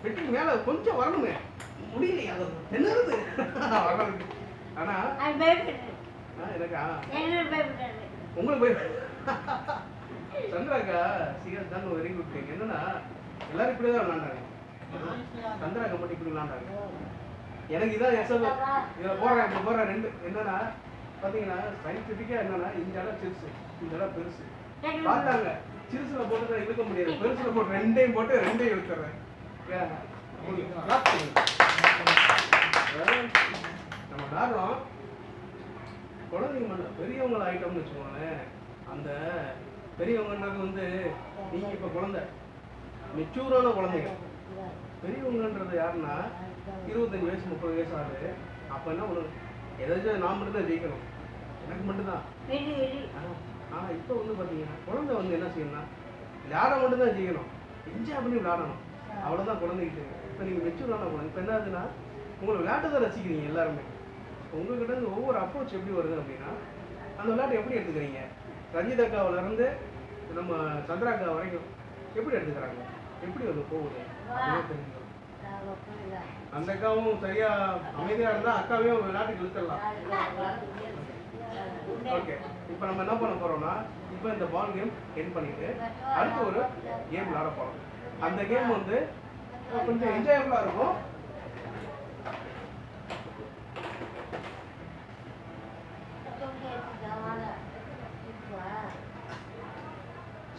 A: வெட்டிங் மேலே கொஞ்சம் வரணுமே, முடியலையா? அது என்னது வர்றது? ஆனால் எனக்கு உங்களுக்கு போய் சந்திராக்கா சீக்கிரம் தான் வெரி குட் திங். என்னன்னா எல்லாரும் இப்படி தான் விளாண்டாங்க, சந்திராக்கா மட்டும் இப்படி விளாண்டாங்க. எனக்கு இதான் எஸ்எல் இதில் போடுறேன், இப்படி போடுறேன். 2 என்னன்னா பார்த்தீங்கன்னா சயின்டிஃபிக்காக என்னன்னா இந்த இடம் சிறுசு, இந்த இடம் பெருசு. பார்த்தாங்க சிறுசுல போட்டு தான் இழுக்க முடியாது, பெருசுல போட்டு 2டையும் போட்டு 2டையும் இழுத்துறேன். நம்ம விளாடுறோம், குழந்தைங்க மட்டும் பெரியவங்களை ஆகிட்டோம்னு வச்சுக்கோங்களேன். அந்த பெரியவங்கன்றது வந்து நீங்கள் இப்போ குழந்தை, மெச்சூரான குழந்தைங்க. பெரியவங்கன்றது யாருன்னா 25 வயசு 30 வயசு ஆகுது. அப்போ என்ன பண்ணணும், ஏதாச்சும் நான் மட்டும்தான் ஜெயிக்கணும், எனக்கு மட்டும்தான். ஆனால் இப்போ வந்து பார்த்தீங்கன்னா குழந்தை வந்து என்ன செய்யணும்னா விளையாட மட்டும்தான் ஜெயிக்கணும், என்ஜாய் பண்ணி விளையாடணும், அவ்வளோதான் குழந்தைகிட்ட. இப்போ நீங்கள் மெச்சூரான குழந்தை. இப்போ என்ன ஆகுதுன்னா உங்களை விளையாட்டு தான் ரசிக்கிறீங்க எல்லாருமே. உங்கள்கிட்ட இருந்து ஒவ்வொரு அப்ரோச் எப்படி வருது அப்படின்னா அந்த விளையாட்டு எப்படி எடுத்துக்கிறீங்க? ரஞ்சித் அக்காவிலேருந்து நம்ம சந்திராக்கா வரைக்கும் எப்படி எடுத்துக்கிறாங்க, எப்படி வந்து போகுது தெரிஞ்சுக்கணும். அந்த அக்காவும் சரியா அமைதியாக இருந்தால் அக்காவையும் விளையாட்டுக்கு இழுத்துடலாம். ஓகே, இப்போ நம்ம என்ன பண்ண போகிறோம்னா இப்போ இந்த பால் கேம் எண்ட் பண்ணிட்டு அடுத்து ஒரு கேம் விளையாட போகிறோம். அந்த கேம் வந்து கொஞ்சம் என்ஜாயபுளாக இருக்கும்.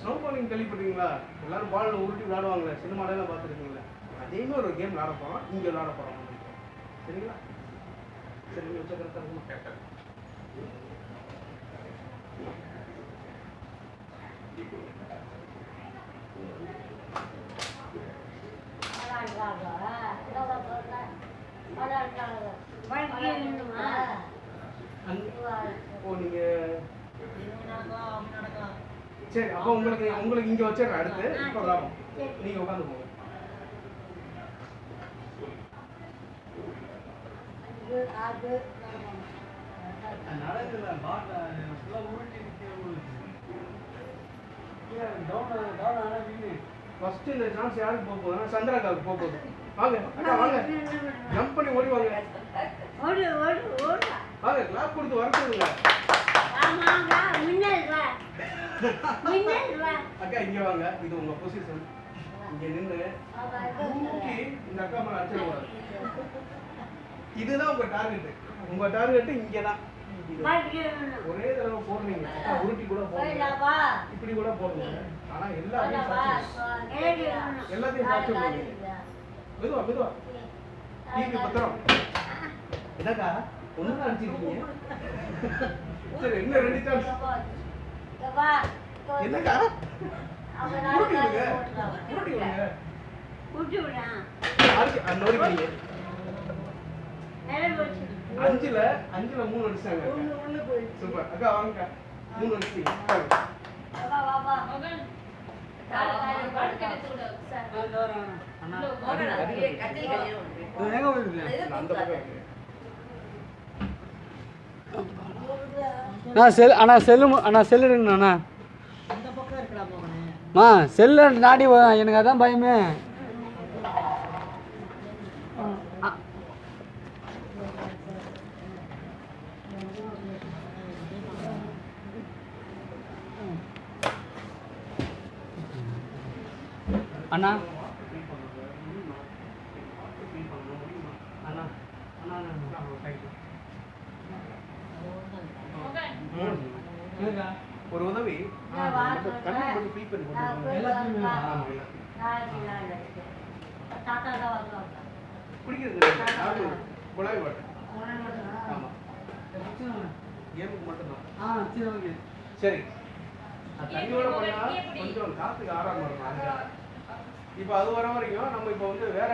A: ஸ்னோ பாலிங் கேள்விப்பட்டீங்களா? எல்லாரும் பால் உருட்டி விளையாடுவாங்க, சினிமாலெல்லாம் பார்த்துருக்கீங்களா? அதே மாதிரி ஒரு கேம் விளையாட போகிறோம், இங்கே விளையாட போகிறோம். சரிங்களா? சரி, நீங்கள் வச்ச கரெக்டாக இருக்குமா? கரெக்டாக. ஓ, நீங்கள் சரி, அப்போ உங்களுக்கு இங்கே வச்சிடுறேன். அடுத்து இப்போ விளாடும், நீங்கள் உட்காந்து போங்க. ஃபர்ஸ்ட் இந்த சான்ஸ் யாருக்கு போக போகுதுன்னா சந்திராக்காவுக்கு போக போகுது. வாங்க அக்கா, வாங்க, ஜம்ப் பண்ணி ஓடி வாங்க. வாங்க, கிளாப் கொடுத்து வர சொல்லுங்க. அக்கா இங்கே வாங்க, இது உங்க பொசிஷன். இங்க நின்று தூக்கி இந்த அக்கா மேல அடிச்சிடக்கூடாது. இதுதான் உங்க டார்கெட். உங்க டார்கெட் இங்கே தான். ஒரே தடவை போடுறீங்க, உருட்டி கூட போடுங்க, இப்படி கூட போடுங்க. ஆனா எல்லாத்தையும் சாட்சி போடுங்க. மெதுவா மெதுவா டிவி பத்திரம். என்னக்கா ஒண்ணுதான் அடிச்சிருக்கீங்க? சரி, இன்னும் 2 சான்ஸ். என்னக்கா உருட்டி விடுங்க, உருட்டி விடுங்க. நோடிக்கிறீங்க. 5ல 3 அடிச்சாங்க. சூப்பர் அக்கா, வாங்கக்கா. 3 அடிச்சிட்டீங்க.
F: அண்ணா செல்லுங்கண்ணா. செல்லு நாடி எனக்கு அதான் பயமே. அண்ணா
A: ஃபீல் பண்ணுங்க ஃபீல் பண்ணணும் முடியுமா
F: அண்ணா அண்ணா அண்ணா
A: தேங்க்யூ
F: இருக்கா
A: ஒரு உதவி கண்ணை கொஞ்சம் ஃபீல் பண்ணி போட்டுருங்க
F: எல்லாத்தையுமே
A: ஆமாம் எல்லாத்தையும்
C: தாத்தா தான் வருவாங்க
A: குடிக்கிறது நார்மல் குழாய் வாட்டர் ஆமாம் கேமுக்கு மட்டும்தான்
F: சரி ஓகே
A: சரி தண்ணியோட பண்ணா கொஞ்சம் காத்துக்கு ஆறாம இருக்கும் அதுக்காக இப்போ அது வர வரைக்கும் நம்ம இப்போ வந்து வேற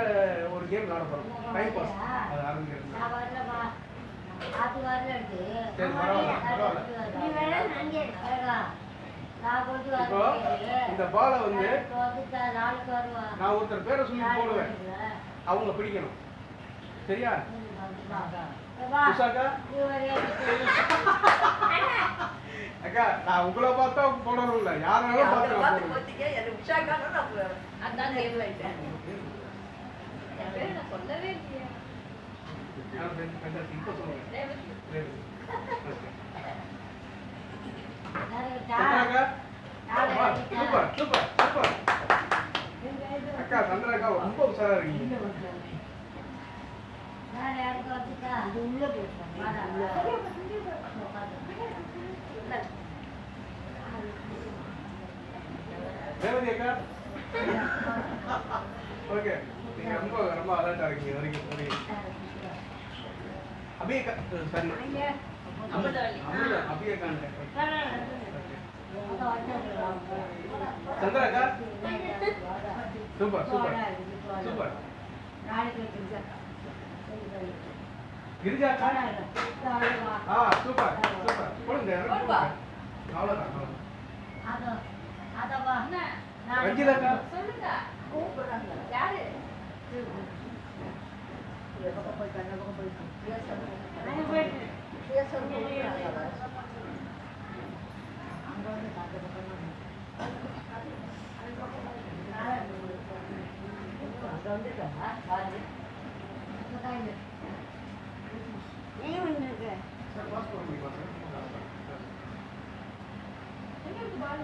A: ஒரு கேம் விளாட போறோம் டைம் பாஸ் அது ஆரம்பிக்கிறது
C: நான் வரலம்மா அது வரலன்ட்டு
A: சரி பரவாயில்ல
C: நீ வேற நங்கே நான் கொண்டு
A: இப்போ
C: வரேன்
A: இந்த பாலை வந்து
C: வந்து நாளைக்கு வருவா
A: நான் ஒருத்தர் பேரை சொல்லி போடுவேன் அவங்க பிடிக்கணும் சரியா உஷாக்கா அக்கா நான் உங்களை பார்த்தா போடணும் இல்லை யாராலும் பார்த்து
C: சொல்லவே இல்லையா
A: இப்போ சொல்லுங்க சூப்பர் சூப்பர் சூப்பர் அக்கா சந்திரா ரொம்ப உஷாரா இருக்கீங்க
C: அது உள்ள போயிட்டு
A: ரேவதி அக்கா ஓகே நீங்க ரொம்ப ரொம்ப அலர்ட்டா இருக்கீங்க வரைக்கும் அபி அக்கா சரி அமிர்தா அபி அக்கா சந்திரா அக்கா சூப்பர் சூப்பர் சூப்பர் கிரிஜா அக்கா சூப்பர் சூப்பர் போடுங்க அவ்வளோதான் ரஞ்சிதா அக்கா
C: சொல்லுங்க கூப்பிடுறாங்க யாரு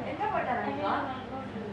C: என்ன போட்டாங்க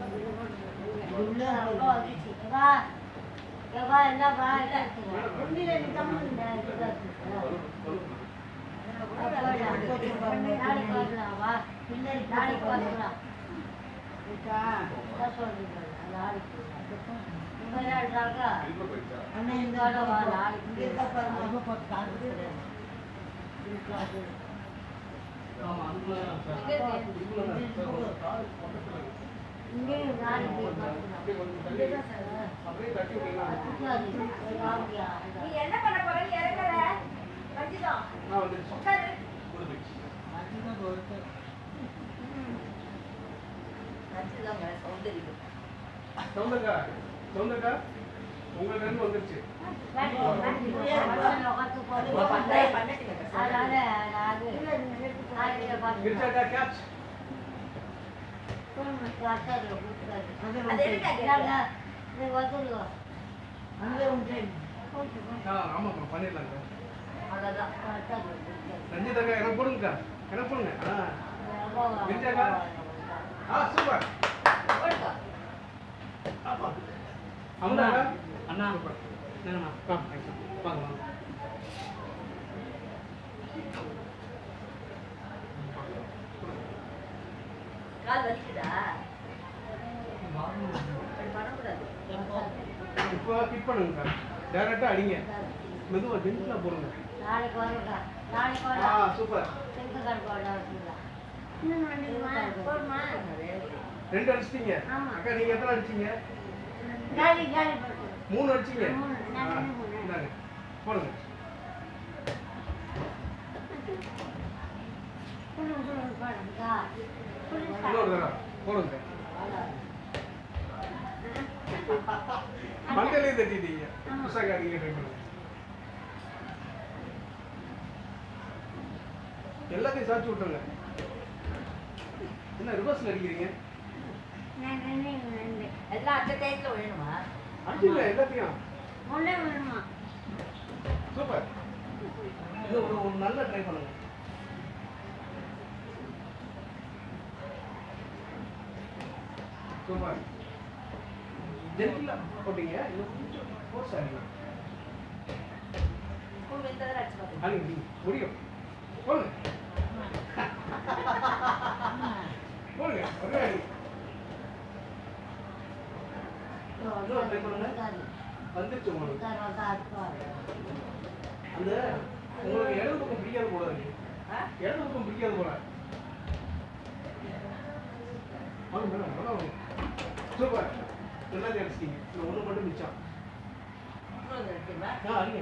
C: நீ என்ன பண்ண போற இறங்கற ரஞ்சிதா உட்காரு ரஞ்சிதாங்க
A: சௌந்தர்யா சௌந்தர்யா உங்களுக்கு இருந்து வந்துருச்சு கிரிஜா கேட்ச் ஆமாப்பா பண்ணிடலாங்க ரஞ்சிதாக்கா எனக்கு போடுங்கக்கா எனக்கு போடுங்க கிரிஜாக்கா சூப்பர் அமுதாக்கா
F: அண்ணா
A: சூப்பர்
F: என்னங்கண்ணா
A: வாங்க வாங்க
C: கால் வலிக்குதா பண்ணக்கூடாது
A: இப்போ கிட் பண்ணுங்கக்கா டேரெக்டாக அடிங்க மெதுவாக ஜென்டில் போடுங்க
C: நாளைக்கு வருங்க நாளைக்கு
A: சூப்பர்
C: போடுமா
A: 2 அடிச்சிட்டீங்க
C: ஆமா.
A: அக்கா நீங்க எத்தனை அடிச்சீங்க
C: காலி
A: 3 அடிச்சீங்க
C: மூணு. நான்
A: ஆ,
C: மூணு.
A: இந்தாங்க போடுங்க இன்னொரு தடவை போடுங்க மண்டலே தட்டிட்டீங்க புதுசாக அடிக்க ட்ரை பண்ணுங்க எல்லாத்தையும் சாய்ச்சி விட்டுருங்க என்ன ரிவர்ஸ்ல அடிக்கிறீங்க
C: எல்லாம் அந்த டைத்துல வேணுமா
A: அடிச்சுங்க எல்லாத்தையும்
C: ஒண்ணே வேணுமா
A: சூப்பர் இது ஒரு நல்ல ட்ரை பண்ணுங்க சூப்பர் ஜென்டிலா போட்டீங்க இன்னும் கொஞ்சம் ஃபோர்ஸ் ஆகிங்க அடிங்க முடியும் போடுங்க போடுங்க ஒரே அடி இன்னும் ட்ரை பண்ணுங்க வந்துருச்சு உங்களுக்கு அந்த உங்களுக்கு இடது பக்கம் பிடிக்காது போல இருக்கு இடது பக்கம் பிடிக்காது போல வாங்க மேடம் வாங்க சூப்பர் நல்லா அடிச்சிட்டீங்க இன்னும் ஒன்று மட்டும் மிச்சம் அடிங்க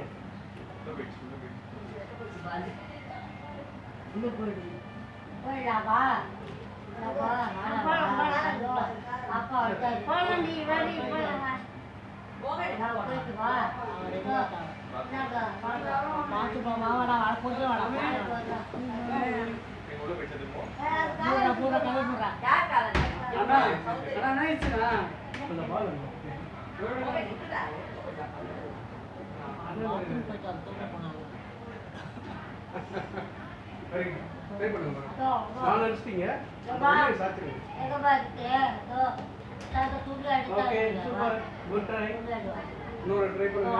A: இன்னும் போயிடுங்க
D: போயிடாவா அப்பா போகலாம் நீ வேலை போகலாம் போயிட்டு வா
E: பார்த்து மாவடா கொஞ்சம் வாடா பூரா கிளம்புறா
A: அந்த பால்
E: போயிட்டு தூக்க போனாங்க
A: ட்ரை பண்ணுங்க நான் அடிச்சிட்டீங்க சாத்துருங்க ஓகே சூப்பர் குட் ட்ரை இன்னொரு ட்ரை பண்ணுங்க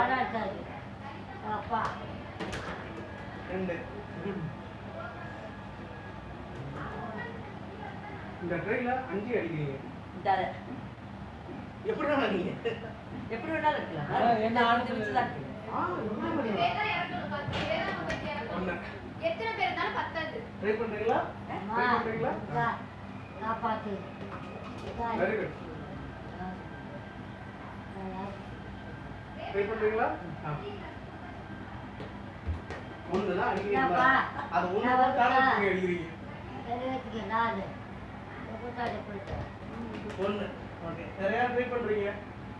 D: அப்பா
A: ரெண்டு இந்த ட்ரைல 5 அடிக்கிறீங்க எப்படி நீங்க
C: எப்படி வேணாலும் இருக்கலாம்
E: என்ன ஆளுக்கு
A: ஒண்ணு
G: எத்தனை பேர் இருந்தாலும் பத்தாது.
A: ட்ரை பண்றீங்களா ட்ரை பண்றீங்களா
D: காப்பாத்து
A: வெரி குட் ட்ரை பண்றீங்களா ஒண்ணுதான் அடிக்கிறீங்களா அது ஒண்ணுதான் தாளத்துக்கு அடிக்கிறீங்க ஒண்ணு ஓகே நிறைய ட்ரை பண்றீங்க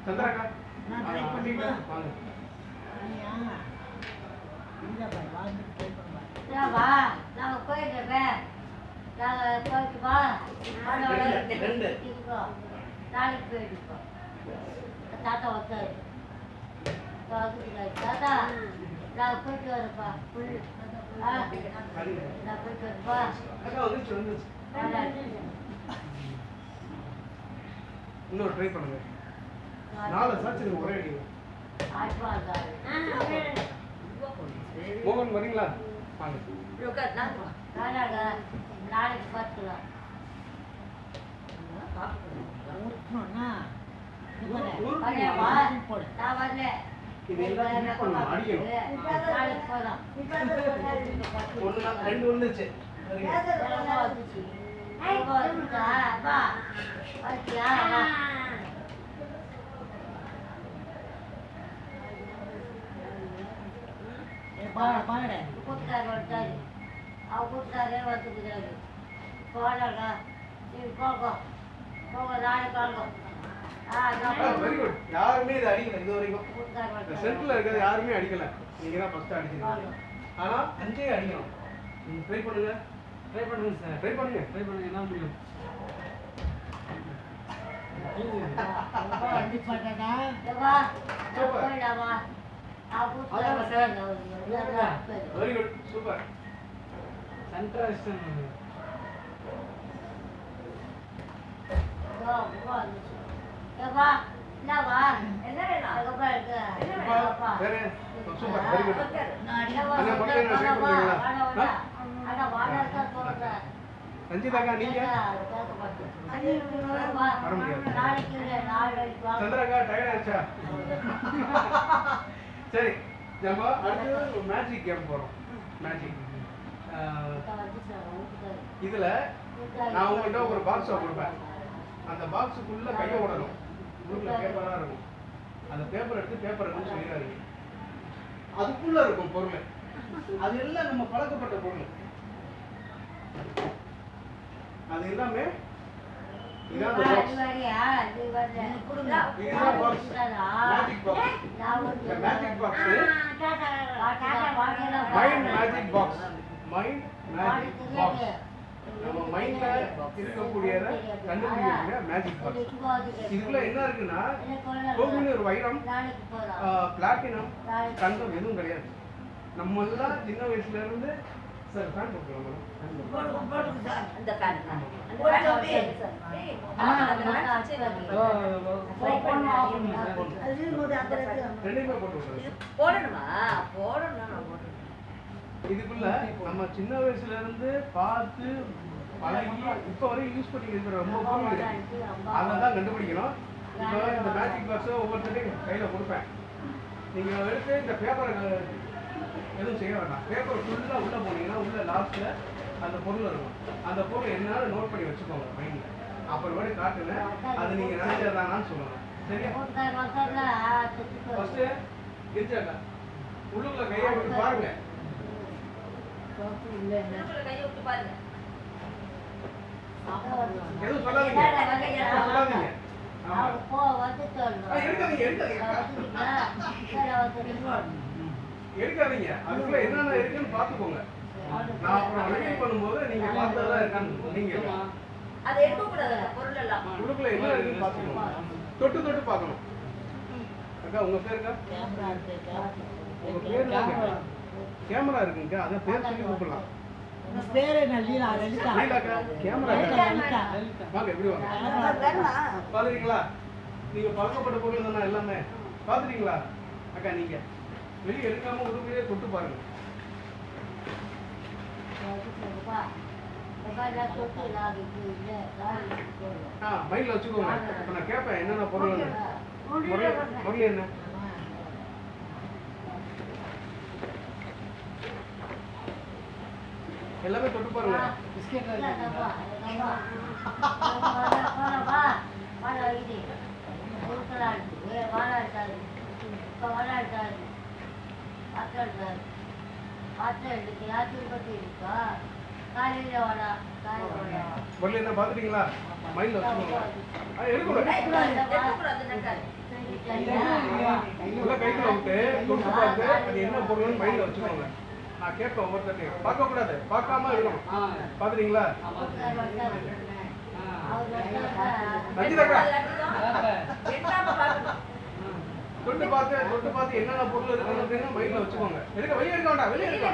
A: சந்திராக்கா
E: நான் ட்ரை பண்ணுமா
A: வாங்க
E: ஐயா இல்ல பாய் வாங்க ட்ரை பண்ணுமா
D: வா நாங்கள் போயிடுறேன் நாங்கள் போயிட்டு வா
A: ரெண்டு
D: நாளைக்கு போயிட்டுப்போம் தாத்தா வந்தாரு தாத்தா நான் போயிட்டு வரப்பா நான் போயிட்டு வரப்பா
A: அக்கா வந்துச்சு இன்னொரு ட்ரை பண்ணுங்க 4 சாச்சுங்க ஒரே அடி மோகன் வரீங்களா வாங்க
D: நாளைக்கு பார்த்துக்கலாம்
E: ஊர்க்கணும்னா
D: போடு நான் வரல
A: இது எல்லாம் யூஸ் பண்ணணும் அடிக்கணும்
D: நாளைக்கு போகலாம்
A: ஒண்ணு ரெண்டு வந்துச்சு
E: பாருடே
D: கூட்டுக்காரர் வந்துட்டாரு அவங்க கூட்டுக்காரே வந்துக்கிறாரு போனாங்க நீங்க போங்க போங்க நாளைக்கு வாங்க
A: வெரி குட் யாருமே இதை அடிக்கல இது வரைக்கும்
D: கூட்டுக்காரர்
A: இந்த
D: வந்துட்டாரு
A: சென்டர்ல இருக்கிறது யாருமே அடிக்கல நீங்க தான் ஃபர்ஸ்ட் அடிச்சீங்க ஆனா 5 அடிக்கணும் நீங்க ட்ரை பண்ணுங்க
F: ட்ரை பண்ணுங்க சார்
A: ட்ரை பண்ணுங்க
F: ட்ரை பண்ணுங்க என்ன முடியும்
E: கண்டிப்பாடா
D: வா போயிடாமா
A: very good super
F: centre assistant
C: என்ன வேணும்
A: வேற சூப்பர் வெரி குட் ரஞ்சிதாக்கா நீங்க வர முடியாது சந்திராக்கா டயர்ட் ஆச்சா சரி நம்ம அடுத்து மேஜிக் கேம் போறோம் மேஜிக் இதுல நான் உங்கள்கிட்ட ஒரு பாக்ஸ் கொடுப்பேன் அந்த பாக்ஸுக்குள்ள கையை விடணும் உள்ள பேப்பரா இருக்கும் அந்த பேப்பர் எடுத்து பேப்பர் இருக்குன்னு சொல்லிடாதீங்க அதுக்குள்ள இருக்கும் பொருள் அது எல்லாம் நம்ம பழக்கப்பட்ட பொருள் அது எல்லாமே இதான் magic box mind magic box mind magic box நம்ம மைண்ட்ல இருக்கக்கூடியத கண்டுபிடிக்கிற மேஜிக் பாக்ஸ் இதுக்குள்ள என்ன இருக்குன்னா கோவில் ஒரு வைரம் பிளாட்டினம் தங்கம் எதுவும் கிடையாது நம்ம எல்லாம் சின்ன வயசுல இருந்து சார் ஃபேன் போட்டுக்கலாம் மேடம்.
D: போடுங்க போடுங்க சார்.
C: அந்த ஃபேன் அந்த
D: போடு
C: ஃபேன்
D: தம்பி.
C: சார் ஏய்
D: அந்த
C: ஃபேன்
D: ஃபேன்
C: சுவிட்ச்
D: போடணும் ஆஃப் பண்ணுங்க. அது இருக்கும்போது அந்த
A: ரெண்டுமே போட்டு விட்டுருங்க.
C: இது போடணுமா? போடணும்னா நான் போடுறேன்.
A: இதுக்குள்ள நம்ம சின்ன வயசுல இருந்து பார்த்து பழகி இப்போ வரையும் யூஸ் பண்ணி இருக்கிற ரொம்ப பொருள் இருக்கு. அதை தான் கண்டுபிடிக்கணும். இப்போ இந்த மேஜிக் பாக்ஸை ஒவ்வொருத்தரையும் கையில் கொடுப்பேன். நீங்கள் எடுத்து இந்த பேப்பரை எதுவும் செய்ய வேண்டாம். பேப்பர் ஃபுல்லாக உள்ளே போனீங்கன்னா உள்ள லாஸ்ட்டில் அந்த பொருள் இருக்கும். அந்த பொருள் என்னாலும் நோட் பண்ணி வச்சுக்கோங்க மைண்டில். அப்புறமேட்டு காட்டுனேன் அது நீங்கள் நினைச்சதானான்னு சொல்லுங்கள். சரியா? ஃபஸ்ட்டு கிரிச்சாக்கா உள்ளுக்குள்ள கையை விட்டு பாருங்க.
C: உள்ளுக்குள்ள கையை விட்டு பாருங்க.
A: எதுவும் சொல்லாதீங்க. சொல்லாதீங்க. ஆமா. எடுக்காதீங்க எடுக்காதீங்க. அதுக்குள்ள என்னென்ன இருக்குன்னு பார்த்துக்கோங்க. நான் அப்புறம் ரிவீல் பண்ணும்போது நீங்க பார்த்ததெல்லாம் இருக்கான்னு நீங்க
C: அதை எடுக்க கூடாது பொருள் எல்லாம்.
A: உள்ளுக்குள்ள என்ன இருக்குன்னு பார்த்துக்கோங்க. தொட்டு தொட்டு பார்க்கணும். அக்கா உங்க பேருக்கா? உங்க பேர் கேமரா இருக்குங்க. அத பேர் சொல்லி கூப்பிடலாம்.
E: உங்க பேர் என்ன? லீலா லலிதா.
A: லீலாக்கா கேமரா
E: லலிதா.
A: வாங்க இப்படி வாங்க. பாத்துறீங்களா? நீங்க பழக்கப்பட்ட பொருள் தானே எல்லாமே. பாத்துறீங்களா? அக்கா நீங்க வெளிய எடுக்காம உருவிலே தொட்டு பாருங்க. மைண்ட்ல வச்சுக்கோங்க. இப்ப நான் கேட்பேன் என்னென்ன பொருள் பொருள் என்ன? எல்லாமே தொட்டு பாருங்க. பிஸ்கெட் பொருள் என்ன பாத்துட்டீங்களா? மைண்ட்ல வச்சுக்கோங்க. உள்ள கைக்குள்ள விட்டு தொட்டு பார்த்து அது என்ன பொருள்னு மைண்ட்ல வச்சுக்கோங்க. நான் கேட்பேன் ஒவ்வொருத்தரையும். பார்க்க கூடாது. பார்க்காம இருக்கணும். பாத்துறீங்களா? ரஞ்சிதாக்கா தொட்டு பார்த்து என்னென்ன பொருள் இருக்குன்னு மைண்ட்ல வச்சுக்கோங்க. வெளியே எடுக்க வேண்டாம். வெளியே எடுக்க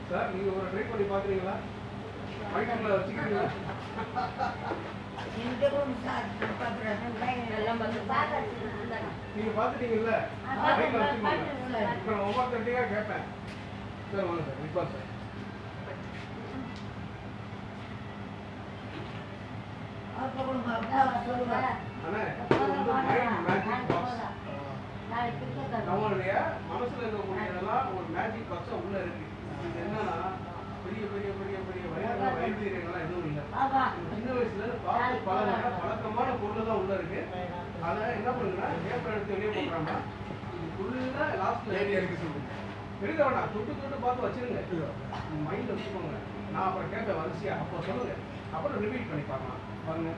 A: சார் நீங்க ஒரு ட்ரை பண்ணி பாக்குறீங்களா? மைண்ட்ல வச்சுக்கிறீங்களா? நீங்க பாத்துட்டீங்கல்ல? மைண்ட்ல வச்சுக்கோங்க. இப்போ நான் ஒவ்வொருத்தரையா கேட்பேன். சார் வாங்க சார். இப்போ சார் அண்ணே மேஜிக் பாக்ஸ் நம்மளுடைய மனசுல இருக்கக்கூடியதெல்லாம் ஒரு மேஜிக் பாக்ஸ் உள்ள இருக்கு. இது என்னன்னா பெரிய பெரிய பெரிய பெரிய வைத்தியங்கள்லாம் எதுவும் இல்லை. சின்ன வயசுல இருந்து பார்த்து பழக்கமான பொருள் தான் உள்ள இருக்கு. அதை என்ன பண்ணுங்கன்னா பேப்பர் எடுத்து வெளியே போடுறாங்க. இது ஃபுல்லா லாஸ்ட்ல எடுக்க சொல்லுங்க. எடுக்க வேண்டாம். தொட்டு தொட்டு பார்த்து வச்சிருங்க. மைண்ட்ல வச்சுக்கோங்க. நான் அப்புறம் கேட்பேன் வரிசையா. அப்போ சொல்லுங்க. அப்புறம் ரிப்பீட் பண்ணி பார்க்கலாம். பாருங்க.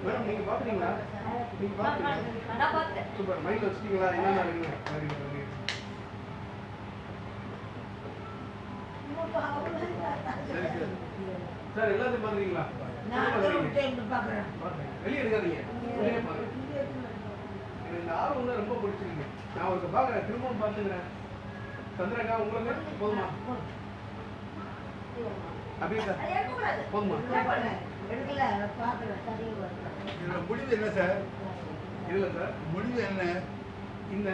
A: மேடம் நீங்க பாக்குறீங்களா? நீங்க பாக்குறீங்களா?
C: நான் பார்த்தேன்.
A: சூப்பர். மைண்ட்ல வச்சிட்டீங்களா? என்னென்ன இருக்குங்க? வெரி குட் வெரி சரி சார். சார் எல்லாத்தையும் பாக்குறீங்களா? வெளியே எடுக்காதீங்க. வெளியே பாருங்க. எனக்கு இந்த ஆர்வம் தான் ரொம்ப பிடிச்சிருக்கு. நான் உங்களுக்கு பாக்குறேன். திரும்பவும் பாத்துக்கிறேன். சந்திரக்கா உங்களுக்கு போதுமா? அப்படியே சார்
C: அதை எடுக்க கூடாது.
A: போதுமா?
B: இதோட முடிவு என்ன சார்?
A: இல்ல சார்
B: முடிவு என்ன?
A: இந்த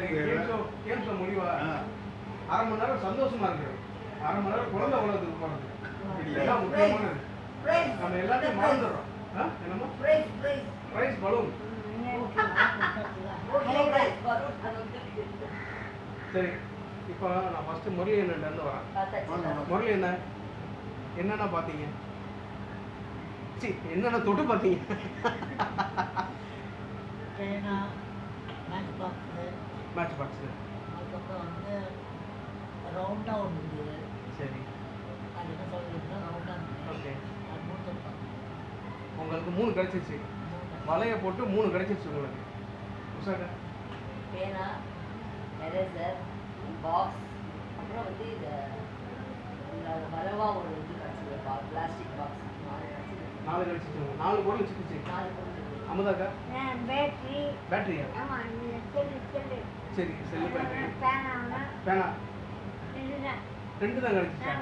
A: கேம் ஷோ முடிவா? அரை மணி நேரம் சந்தோஷமா இருக்கு. அரை மணி நேரம் குழந்தை உலகத்துக்கு போறது. இதுதான் முக்கியமானது. நம்ம எல்லாத்தையும் மறந்துடுறோம். என்னமா? Price balloon. சரி இப்போ நான் ஃபர்ஸ்ட் முரளி அண்ணன்ட்ட இருந்து வரேன். முரளி என்ன என்னென்ன பார்த்தீங்க? சி என்னென்ன தொட்டு பார்த்தீங்க?
E: பேனா, மேட்ச் பாக்ஸு,
A: மேட்ச் பாக்ஸு.
E: அதுக்கப்புறம் வந்து ரவுண்டாக ஒன்று இருந்தது.
A: சரி
E: அது என்ன சொல்லியிருந்தா ரவுண்டாக இருந்தது.
A: ஓகே.
E: அது மூணு தொட்டோம்.
A: உங்களுக்கு 3 கிடைச்சிருச்சு. வலையை போட்டு 3 கிடைச்சிருச்சு உங்களுக்கு. உஷாக்கா
C: பேனா, எரேசர், பாக்ஸ், அப்புறம் வந்து இது வலவா ஒரு இது கிடச்சிது, பிளாஸ்டிக் பாக்ஸ்
A: 4 கிடைச்சிச்சு. 4 பொருள் சிக்கிச்சு.
C: 4 பொருள்.
A: அமுதாக்கா
D: பேட்டரி
A: பேட்டரியா?
D: ஆமா செல்லு
A: சரி செல்லு பேட்டரி.
D: பேனா
A: பேனா
D: இதுதான்
A: 2 தான் கிடைச்சிச்சா?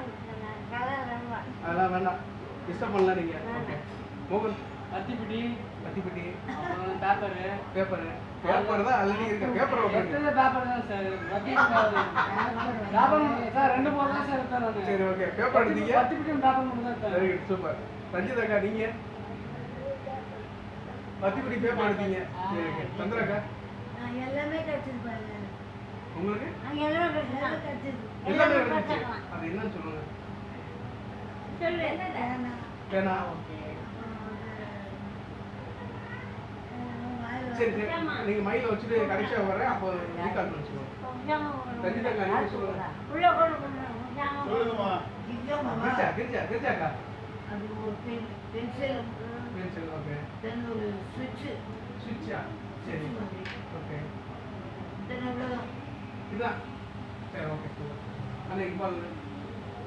D: கலர் ரொம்ப
A: அதெல்லாம் வேண்டாம், டிஸ்டர்ப் பண்ணலாம் நீங்க. ஓகே மோகன்
F: கத்திப்பிடி
A: கத்திப்பெட்டி
F: அப்புறம் பேப்பரு
A: பேப்பர் தான் ஆல்ரெடி இருக்கு. பேப்பர்
F: எத்தனை பேப்பர் தான் சார் பேப்பர் சார் 2 போல தான் சார் எடுத்தேன் நான்.
A: சரி ஓகே பேப்பர் எடுத்தீங்க.
F: கத்திப்பிடி பேப்பர் மட்டும் தான் எடுத்தேன்.
A: Very good super. ரஞ்சிதாக்கா நீங்க கத்திப்பெட்டி பேப்பர் எடுத்தீங்க. சரி ஓகே. சந்திராக்கா
D: எல்லாமே கிடைச்சிருப்பாங்க.
A: உங்களுக்கு
D: எல்லாமே கிடைச்சிருக்கு.
A: எல்லாமே கிடைச்சிச்சு. அது என்னன்னு சொல்லுங்க.
D: சொல்லு
A: பேனா சரி சரி நீங்க மைல வச்சுட்டு கடைசியா வரேன் அப்போ ரீகால் பண்ணி சொல்லுங்க. ரஞ்சிதாக்கா நீங்க சொல்லுங்க.
D: உள்ள கொண்டு
B: சொல்லுங்கம்மா.
A: கிரிஜாக்கா
C: அது ஒரு பென்சில்,
A: பென்சில் ஓகே.
C: தென் ஒரு
A: சுவிட்சா சரி ஓகே.
C: தென் எவ்வளோதான்
A: இதான் சரி ஓகே சூப்பர். அன்னைக்கு பால்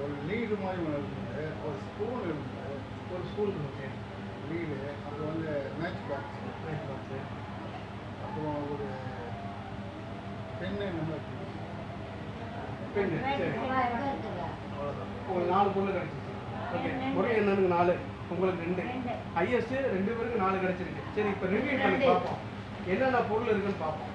B: ஒரு லீடு மாதிரி ஒன்று இருக்குது, ஒரு ஸ்பூன் இருக்குது,
A: ஒரு ஸ்கூல் ஓகே.
B: லீடு, அப்புறம் வந்து மேட்ச் பாக்ஸ், அப்புறம் ஒரு பெண்ணு நம்ம
A: பெண்ணு சரி
C: இருக்குல்ல.
B: அவ்வளோதான்.
A: ஒரு 4 பொருள் கிடைச்சிச்சு. ஓகே ஒரே எண்ணனுக்கு 4 உங்களுக்கு 2 ஹையஸ்ட் 2 பேருக்கு 4 கிடைச்சிருக்கு. சரி இப்போ ரிவ்யூ பண்ணி பார்ப்போம் என்னென்ன பொருள் இருக்குன்னு பார்ப்போம்.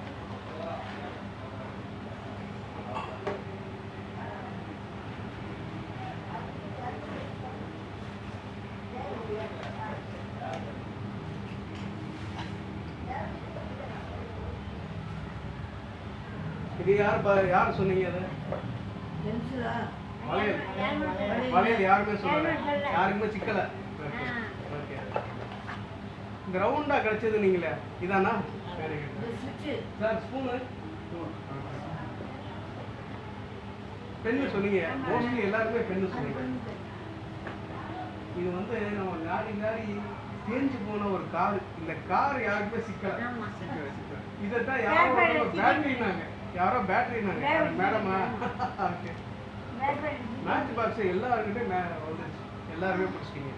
A: இது யார் சொன்னீங்க அது?
C: பென்சிலா?
A: வளையல் யாருமே சொல்லல, யாருக்குமே சிக்கல. ஓகே இந்த ரவுண்டா கிடைச்சது நீங்களே இதானா? வெரி குட்
C: சுவிட்சு.
A: சார் ஸ்பூனு பெண்ணு சொன்னீங்க. மோஸ்ட்லி எல்லாருமே பெண்ணு சொன்னீங்க. இது வந்து நம்ம லாரி தேஞ்சு போன ஒரு கார். இந்த கார் யாருக்குமே சிக்கல. இதைத்தான் யாரோ பேட்டரினாங்க மேடமா? ஓகே மேட்ச் பாக்ஸ் எல்லாருக்கிட்டே வந்துருச்சு, எல்லாருமே பிடிச்சிட்டீங்க.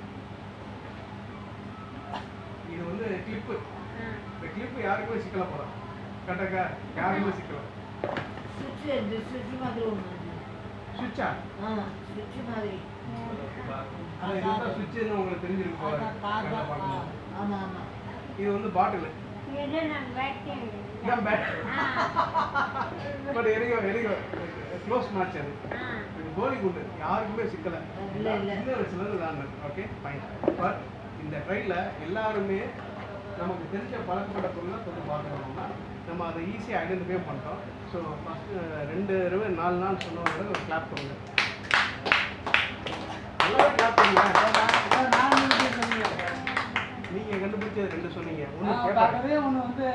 A: இது வந்து கிளிப்பு. இந்த கிளிப்பு யாருக்குமே சிக்கல போல. கரெக்டாக்கா யாருக்குமே சிக்கல.
C: சுவிட்சு, இந்த சுவிட்சு மாதிரி ஒன்று.
A: சுவிட்சா?
C: சுவிட்சு மாதிரி.
A: அது இதுதான் சுவிட்சுன்னு உங்களுக்கு தெரிஞ்சிருக்கு போல.
C: ஆமாம் ஆமாம்.
A: இது வந்து பாட்டில். இதான் பேட்டரி. பட் எரிகோ க்ளோஸ் மேட்ச் அது. இது கோலி குண்டு யாருக்குமே சிக்கல. சின்ன வயசுல விளாண்டு. Okay fine. பட் இந்த ட்ரைல எல்லாருமே நமக்கு தெரிஞ்ச பழக்கப்பட்ட பொருளை கொஞ்சம் பார்க்கணும்னா நம்ம அதை ஈஸியாக ஐடென்டிஃபை பண்ணிட்டோம். ஸோ ஃபஸ்ட்டு 2 தடவை 4 நாள் சொன்னவங்க ஒரு கிளாப் பண்ணுங்க. நல்லாவே கிளாப் பண்ணுங்க. நீங்க கண்டுபிடிச்சது 2 சொன்னீங்க. ஒன்று
F: பார்க்கவே ஒன்று வந்து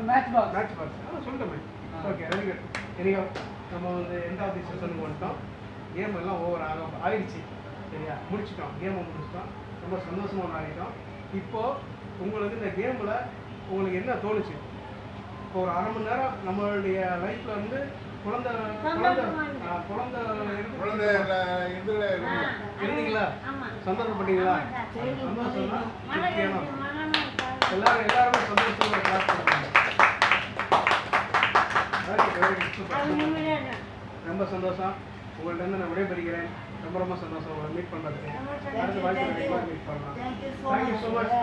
F: மேட்ச் பாக்ஸ்.
A: மேட்ச் பாக்ஸ் சொல்லிட்டோமே. Okay very good. எனிகோ நம்ம வந்து எண்ட் ஆஃப் தி செஷனுக்கு வந்துட்டோம். கேம் எல்லாம் ஓவர் ஆயிடுச்சு. சரியா முடிச்சிட்டோம், கேமை முடிச்சிட்டோம். ரொம்ப சந்தோஷமாக ஆகிட்டோம். இப்போது உங்களுக்கு இந்த கேமில் உங்களுக்கு என்ன தோணுச்சு? இப்போ ஒரு 1/2 மணி நேரம் நம்மளுடைய லைஃப்பில் வந்து குழந்தை
B: இதில்
A: இருந்தீங்களா? சந்தோஷப்பட்டீங்களா? சந்தோஷம்னா எல்லாருமே சந்தோஷமாக கிளாஸ் பண்ணுறாங்க. ரொம்ப சந்தோஷம். உங்கள்கிட்ட இருந்து நான் விடைபெறுகிறேன். ரொம்ப சந்தோஷம் உங்களை மீட் பண்ணுறதுக்கு. அடுத்த வாய்ப்பு மீட் பண்ணலாம். Thank you so much.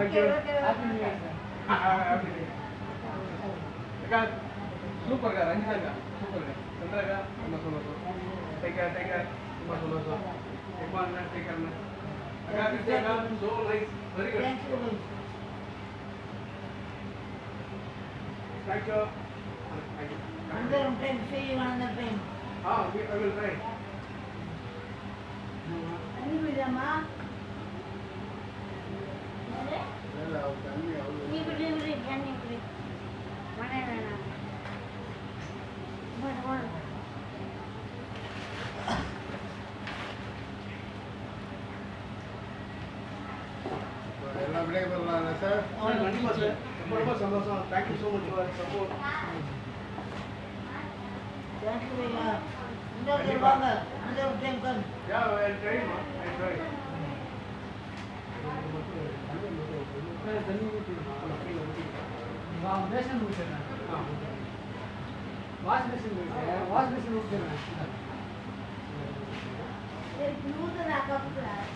A: தேங்க்யூ. அக்கா சூப்பர்க்கா. ரஞ்சிதாக்கா சூப்பர்க்கா. சந்திராக்கா ரொம்ப சந்தோஷம். Take care. ரொம்ப சந்தோஷம். எப்போ டேக் கேர். அக்கா கிருஷ்ணாக்கா so nice. Very good. Thank you.
C: Another time, see you another time.
A: I will try.
D: அனுப்பிடுமா?
B: தண்ணி அவ்வளோ
D: நீ விடு தண்ணி விடு. மழை வேணாம்.
B: விடைபெறலாம்ல சார்?
A: கண்டிப்பா சார். ரொம்ப சந்தோஷம். Thank you so much for support.
E: Thank you ஐயா. இன்னொரு வாங்க. இன்னொரு time come.
A: Yeah I try I try.
F: தண்ணி ஊற்றிடுறேன் பேஷன் ஊற்றிடுறேன் வாஷ் மிஷின் ஊற்றிடுறேன்
D: நூறு நான் கப்புறேன்